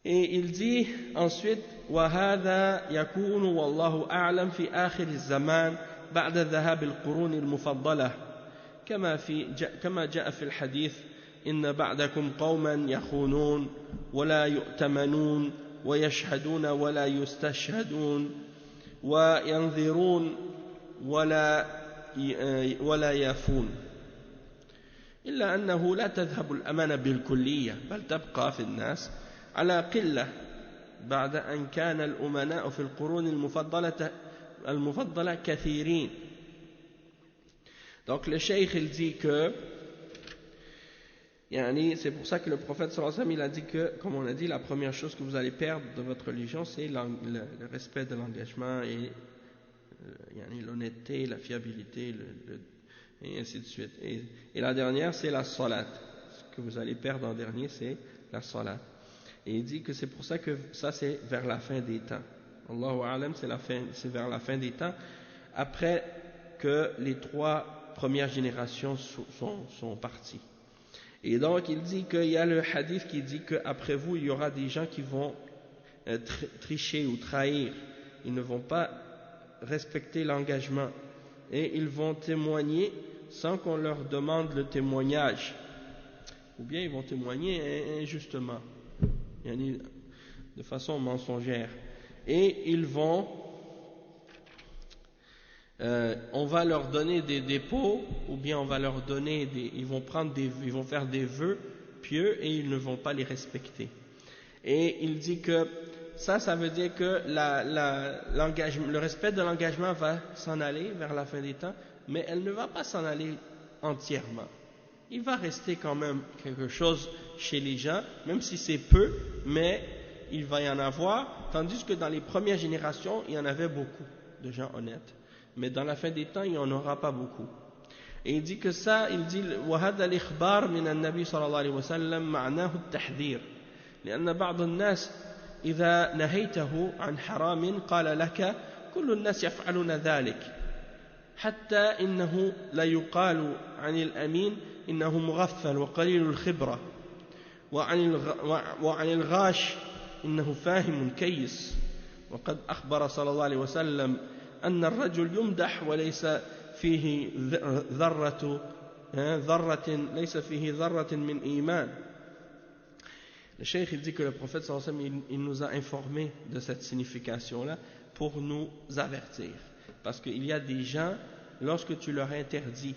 A: Et il dit ensuite وَهَذَا يَكُونُ وَاللَّهُ أَعْلَمْ فِي آخِرِ الزَّمَانِ بَعْدَ ذَهَابِ الْقُرُونِ الْمُفَضَّلَةِ كما جاء في الحديث إن بعدكم قوما يخونون ولا يؤتمنون ويشهدون ولا يستشهدون وينذرون ولا يافون إلا أنه لا تذهب الأمانة بالكلية بل تبقى في الناس على قلة بعد أن كان الأمناء في القرون المفضلة كثيرين. Donc le cheikh il dit que c'est pour ça que le prophète sallallahu alayhi wa sallam il a dit que, comme on a dit, la première chose que vous allez perdre de votre religion c'est le respect de l'engagement et l'honnêteté, la fiabilité et ainsi de suite. Et la dernière c'est la salat. Ce que vous allez perdre en dernier c'est la salat. Et il dit que c'est pour ça que ça c'est vers la fin des temps. Allahu a'lam, c'est vers la fin des temps, après que les 3 premières générations sont parties. Et donc il dit qu'il y a le hadith qui dit qu'après vous il y aura des gens qui vont tricher ou trahir, ils ne vont pas respecter l'engagement et ils vont témoigner sans qu'on leur demande le témoignage, ou bien ils vont témoigner injustement, de façon mensongère, et ils vont on va leur donner des dépôts, ou bien on va leur donner ils vont faire des vœux pieux et ils ne vont pas les respecter. Et il dit que ça veut dire que le respect de l'engagement va s'en aller vers la fin des temps, mais elle ne va pas s'en aller entièrement. Il va rester quand même quelque chose chez les gens, même si c'est peu, mais il va y en avoir, tandis que dans les premières générations, il y en avait beaucoup de gens honnêtes. Mais dans la fin des temps, il n'y en aura pas beaucoup. Et il dit que ça, il dit وهذا الإخبار من النبي صلى الله عليه وسلم معناه التحذير لأن بعض الناس إذا نهيته عن حرام قال لك كل الناس يفعلون ذلك حتى إنه لا يقال عن الأمين إنه مغفل وقليل الخبرة وعن الغاش إنه فاهم كيس وقد أخبر صلى الله عليه وسلم أن الرجل يمدح وليس فيه ذرة من إيمان. Le cheikh il dit que le prophète sallallahu alayhi wa sallam il nous a informé de cette signification-là pour nous avertir, parce qu'il y a des gens, lorsque tu leur interdis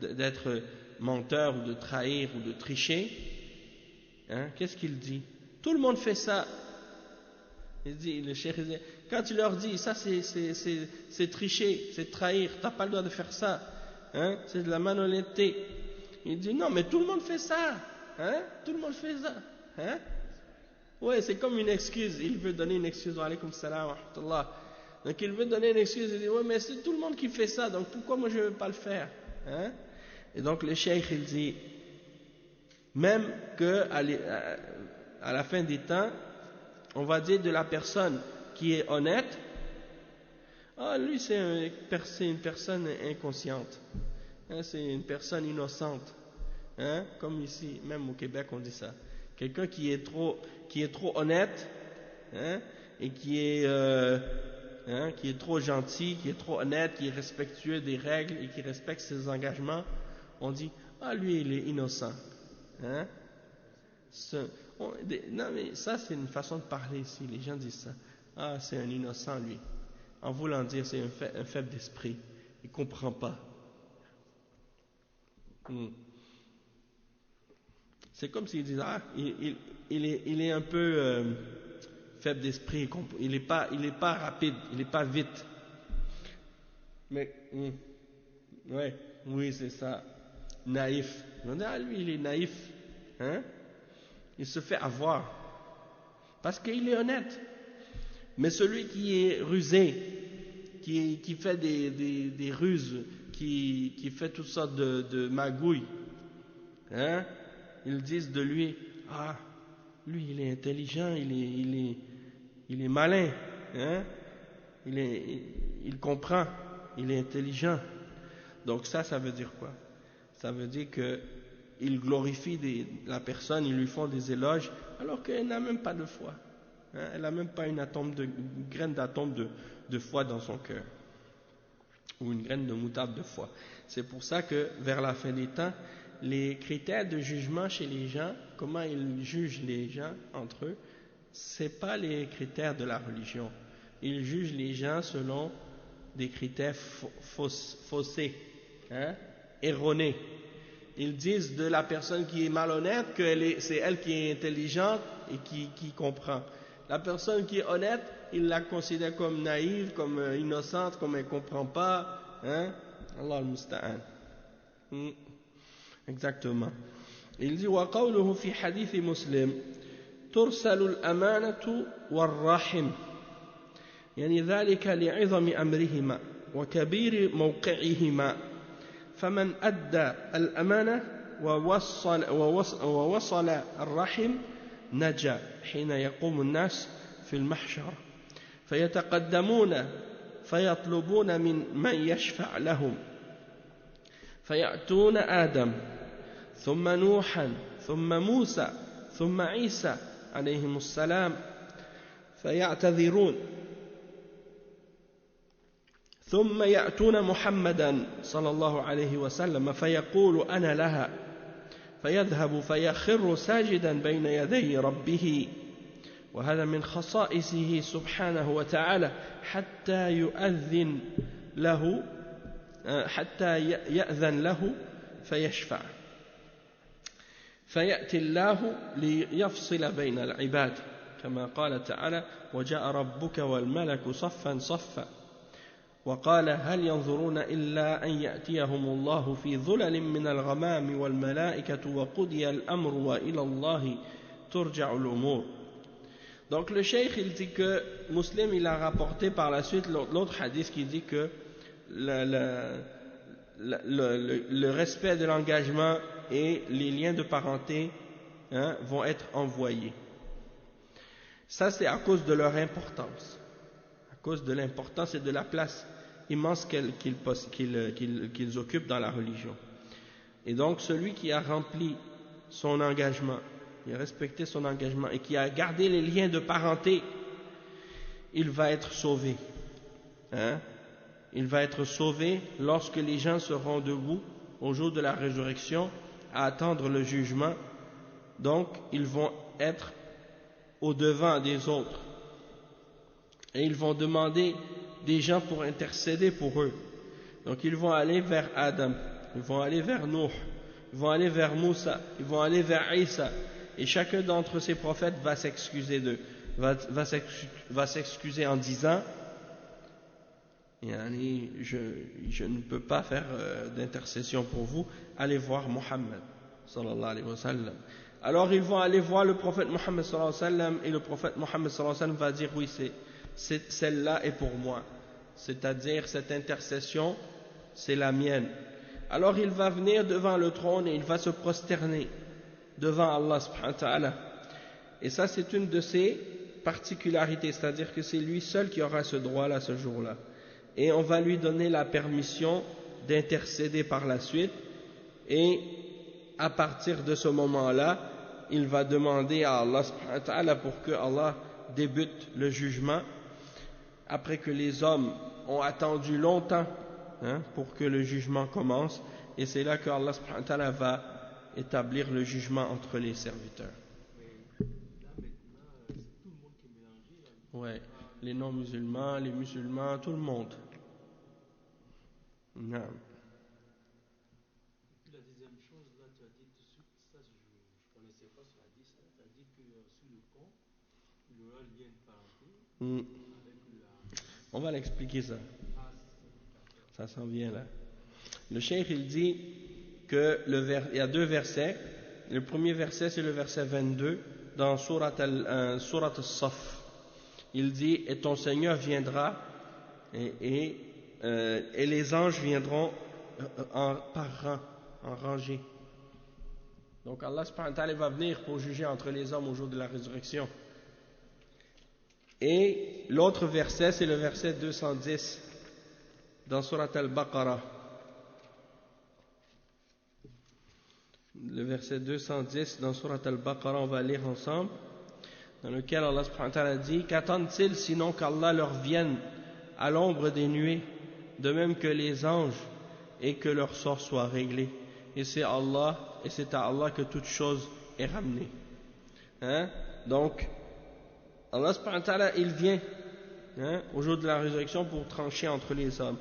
A: d'être menteur ou de trahir ou de tricher, qu'est-ce qu'il dit? Tout le monde fait ça. Il dit, le cheikh il dit, quand tu leur dis ça c'est tricher, c'est trahir, tu n'as pas le droit de faire ça, c'est de la malhonnêteté. Il dit non mais tout le monde fait ça, tout le monde fait ça, ouais, c'est comme une excuse, il veut donner une excuse. Wa alaykum salam wa rahmatullah. Donc il veut donner une excuse, il dit ouais mais c'est tout le monde qui fait ça, donc pourquoi moi je ne veux pas le faire, Et donc le cheikh il dit même que à la fin des temps on va dire de la personne qui est honnête, ah, lui c'est une personne inconsciente, hein, c'est une personne innocente, hein, comme ici, même au Québec on dit ça. Quelqu'un qui est trop honnête, hein, et qui est trop gentil, qui est trop honnête, qui est respectueux des règles et qui respecte ses engagements, on dit, ah, lui il est innocent, hein. Non mais ça c'est une façon de parler ici, les gens disent ça, ah c'est un innocent lui, en voulant dire c'est un faible d'esprit, il comprend pas. C'est comme s'ils disent, ah il est un peu faible d'esprit, il est pas rapide, il est pas vite, mais ouais, oui c'est ça, naïf, on dit, ah lui il est naïf, hein. Il se fait avoir parce qu'il est honnête. Mais celui qui est rusé, qui fait des ruses, qui fait toutes sortes de magouilles, hein, ils disent de lui, ah, lui il est intelligent, il est malin, hein, il comprend, il est intelligent. Donc ça veut dire quoi? Ça veut dire que ils glorifient la personne, ils lui font des éloges, alors qu'elle n'a même pas de foi. Hein, elle n'a même pas une graine d'atome de foi dans son cœur. Ou une graine de moutarde de foi. C'est pour ça que, vers la fin des temps, les critères de jugement chez les gens, comment ils jugent les gens entre eux, c'est pas les critères de la religion. Ils jugent les gens selon des critères faussés, hein, erronés. Ils disent de la personne qui est malhonnête que c'est elle qui est intelligente et qui comprend. La personne qui est honnête, ils la considèrent comme naïve, comme innocente, comme elle ne comprend pas. Hein? Allah al-Musta'an. Exactement. Il dit وقوله في حديث مسلم ترسل الأمانة والرحم يعني ذلك لعظم أمرهما وكبير موقعهما فمن أدى الأمانة ووصل الرحم نجا حين يقوم الناس في المحشر فيتقدمون فيطلبون من يشفع لهم فيأتون آدم ثم نوحا ثم موسى ثم عيسى عليهم السلام فيعتذرون ثم يأتون محمدا صلى الله عليه وسلم فيقول أنا لها فيذهب فيخر ساجدا بين يدي ربه وهذا من خصائصه سبحانه وتعالى حتى يأذن له فيشفع فيأتي الله ليفصل بين العباد كما قال تعالى وجاء ربك والملك صفا صفا وقال هل ينظرون إلا أن يأتيهم الله في ظلل من الغمام والملائكة وقضي الأمر وإلى الله ترجع الأمور. Donc le cheikh il dit que Muslim il a rapporté par la suite l'autre hadith qui dit que le respect de l'engagement et les liens de parenté, hein, vont être envoyés. Ça c'est à cause de leur importance, à cause de l'importance et de la place immense qu'ils occupent dans la religion. Et donc celui qui a rempli son engagement, qui a respecté son engagement et qui a gardé les liens de parenté, il va être sauvé, hein? Il va être sauvé lorsque les gens seront debout au jour de la résurrection à attendre le jugement. Donc ils vont être au devant des autres et ils vont demander des gens pour intercéder pour eux. Donc ils vont aller vers Adam, ils vont aller vers Nuh, ils vont aller vers Moussa, ils vont aller vers Isa, et chacun d'entre ces prophètes va s'excuser va s'excuser en disant je ne peux pas faire d'intercession pour vous, allez voir Muhammad sallallahu alayhi wa sallam. Alors ils vont aller voir le prophète Muhammad sallallahu alayhi wa sallam, et le prophète Muhammad sallallahu alayhi wa sallam va dire oui, celle-là est pour moi, c'est-à-dire cette intercession c'est la mienne. Alors il va venir devant le trône et il va se prosterner devant Allah subhanahu wa ta'ala, et ça c'est une de ces particularités, c'est-à-dire que c'est lui seul qui aura ce droit-là ce jour-là. Et on va lui donner la permission d'intercéder par la suite, et à partir de ce moment-là, il va demander à Allah subhanahu wa ta'ala pour que Allah débute le jugement, après que les hommes ont attendu longtemps pour que le jugement commence, et c'est là que Allah subhanahu wa ta'ala va établir le jugement entre les serviteurs.
B: Mais là maintenant, c'est tout le monde qui est mélangé. Là.
A: Ouais, les non-musulmans, les musulmans, tout le monde. Non.
B: Et puis la deuxième chose, là, tu as dit tout de suite, ça je ne connaissais pas, tu as dit ça, tu as dit que sous le pont, il y aura le lien de parenté avec la...
A: On va l'expliquer ça.
B: Ah,
A: Ça s'en vient là. Le cheikh il dit que il y a deux versets. Le premier verset c'est le verset 22 dans Surat al-Saf. Il dit et ton Seigneur viendra et les anges viendront par rang, en rangée. Donc Allah subhanahu wa ta'ala va venir pour juger entre les hommes au jour de la résurrection. Et l'autre verset c'est le verset 210 dans Surat al-Baqarah. Le verset 210 dans Surat al-Baqarah, on va lire ensemble, dans lequel Allah subhanahu wa ta'ala dit: qu'attendent-ils sinon qu'Allah leur vienne à l'ombre des nuées, de même que les anges, et que leur sort soit réglé. Et c'est à Allah que toute chose est ramenée. Donc, Allah subhanahu wa ta'ala, il vient au jour de la résurrection pour trancher entre les hommes.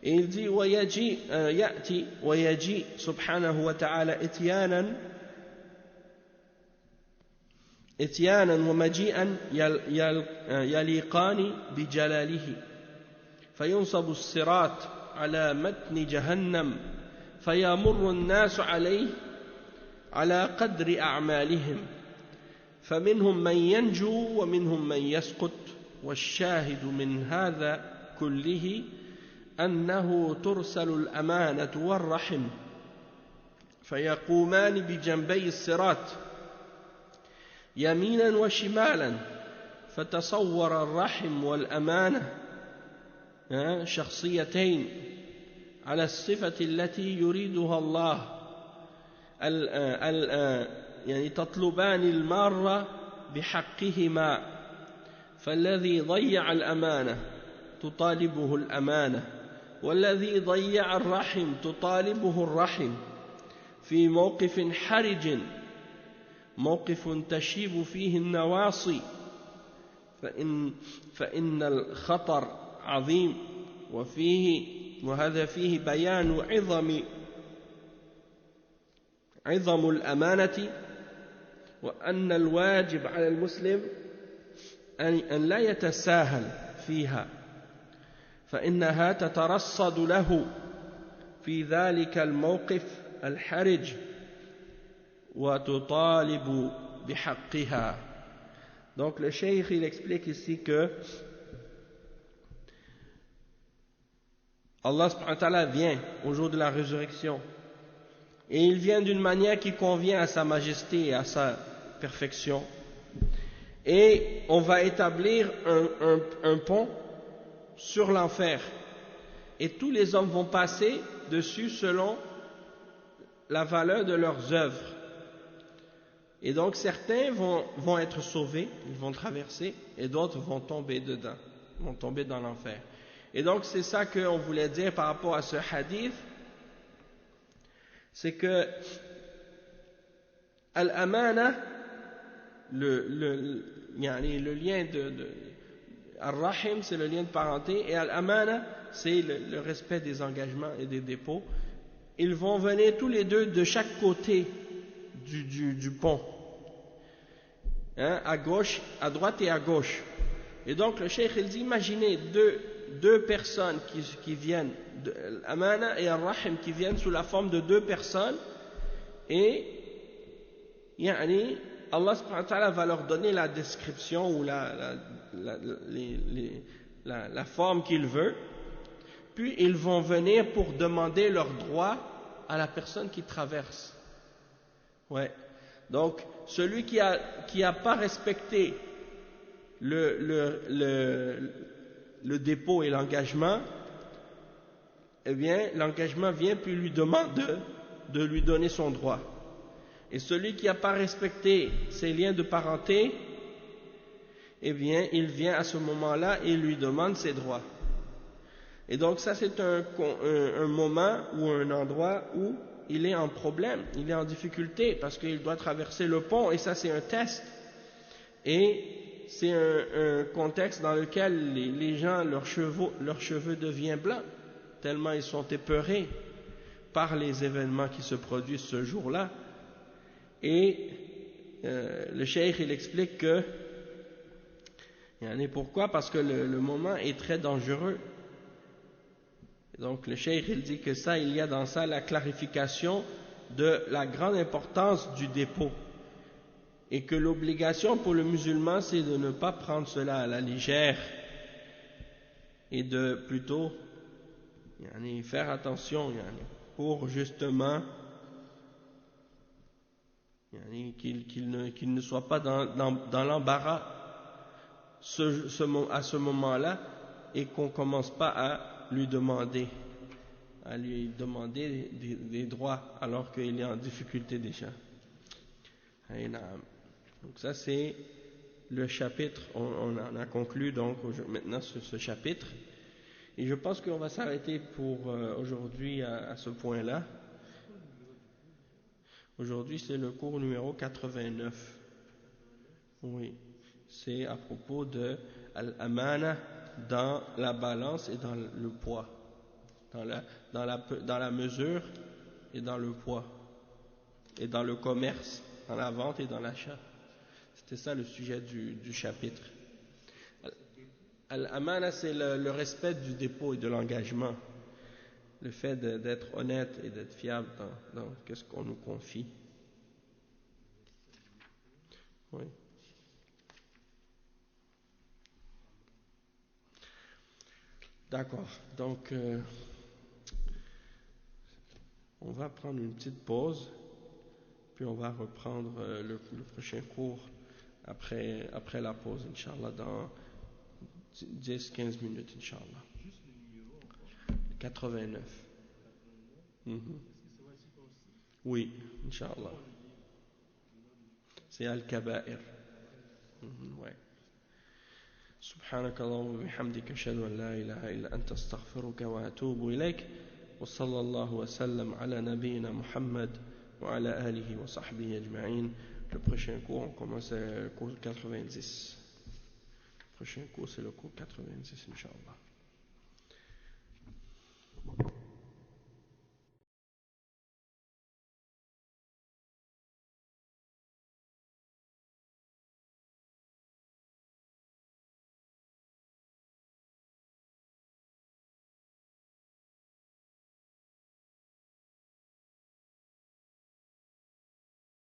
A: Et il dit يأتي ويجيء سبحانه وتعالى إتيانا ومجيئا يليقان بجلاله فينصب الصراط على متن جهنم فيمر الناس عليه على قدر أعمالهم فمنهم من ينجو ومنهم من يسقط والشاهد من هذا كله أنه ترسل الأمانة والرحم فيقومان بجنبي الصراط يمينا وشمالا فتصور الرحم والأمانة شخصيتين على الصفة التي يريدها الله يعني تطلبان المارة بحقهما فالذي ضيع الأمانة تطالبه الأمانة والذي ضيع الرحم تطالبه الرحم في موقف حرج موقف تشيب فيه النواصي فإن الخطر عظيم وهذا فيه بيان عظم الأمانة وأن الواجب على المسلم أن لا يتساهل فيها فإنها تترصد له في ذلك الموقف الحرج وتطالب بحقها. Donc le cheikh il explique ici que Allah subhanahu wa ta'ala vient au jour de la résurrection et il vient d'une manière qui convient à sa majesté et à sa perfection, et on va établir un pont sur l'enfer et tous les hommes vont passer dessus selon la valeur de leurs œuvres, et donc certains vont être sauvés, ils vont traverser, et d'autres vont tomber dedans, vont tomber dans l'enfer. Et donc c'est ça qu'on voulait dire par rapport à ce hadith, c'est que al-amana, le lien de al-rahim, c'est le lien de parenté, et al-amana, c'est le respect des engagements et des dépôts. Ils vont venir tous les deux de chaque côté du pont, à gauche, à droite et à gauche. Et donc le cheikh il dit, imaginez deux personnes qui viennent, Amana et Ar-Rahim, qui viennent sous la forme de deux personnes, et Allah subhanahu wa ta'ala va leur donner la description ou la forme qu'il veut, puis ils vont venir pour demander leurs droits à la personne qui traverse. Ouais. Donc celui qui a pas respecté le dépôt et l'engagement, eh bien, l'engagement vient puis lui demande de lui donner son droit. Et celui qui n'a pas respecté ses liens de parenté, eh bien, il vient à ce moment-là et lui demande ses droits. Et donc ça, c'est un moment ou un endroit où il est en problème, il est en difficulté, parce qu'il doit traverser le pont, et ça, c'est un test. Et c'est un contexte dans lequel les gens, leurs cheveux deviennent blancs, tellement ils sont épeurés par les événements qui se produisent ce jour-là. Et le cheikh, il explique que, pourquoi? Parce que le moment est très dangereux. Donc le cheikh, il dit que ça, il y a dans ça la clarification de la grande importance du dépôt. Et que l'obligation pour le musulman, c'est de ne pas prendre cela à la légère et de plutôt faire attention pour justement qu'il ne soit pas dans l'embarras à ce moment-là et qu'on ne commence pas à lui demander des droits alors qu'il est en difficulté déjà. Donc ça c'est le chapitre, on en a conclu donc maintenant ce chapitre, et je pense qu'on va s'arrêter pour aujourd'hui à ce point-là. Aujourd'hui c'est le cours numéro 89. Oui, c'est à propos de al-amana dans la balance et dans le poids, dans la mesure et dans le poids, et dans le commerce, dans la vente et dans l'achat. C'était ça le sujet du chapitre. Al-amana, c'est le respect du dépôt et de l'engagement, le fait d'être honnête et d'être fiable dans ce qu'on nous confie. Oui. D'accord, donc on va prendre une petite pause, puis on va reprendre le prochain cours après la pause, Inch'Allah, dans 10-15 minutes, Inch'Allah.
B: Juste le numéro encore.
A: 89.
B: 89. Est-ce que ça va être comme ça?
A: Oui, Inch'Allah. C'est Al-Kaba'ir. Ouais. سبحانك اللهم وبحمدك أشهد أن لا إله إلا أنت أستغفرك وأتوب إليك وصلى الله وسلم على نبينا محمد وعلى آله وصحبه أجمعين. Le prochain cours, on commence le cours 90. Le prochain cours, c'est le cours 90, Inch'Allah.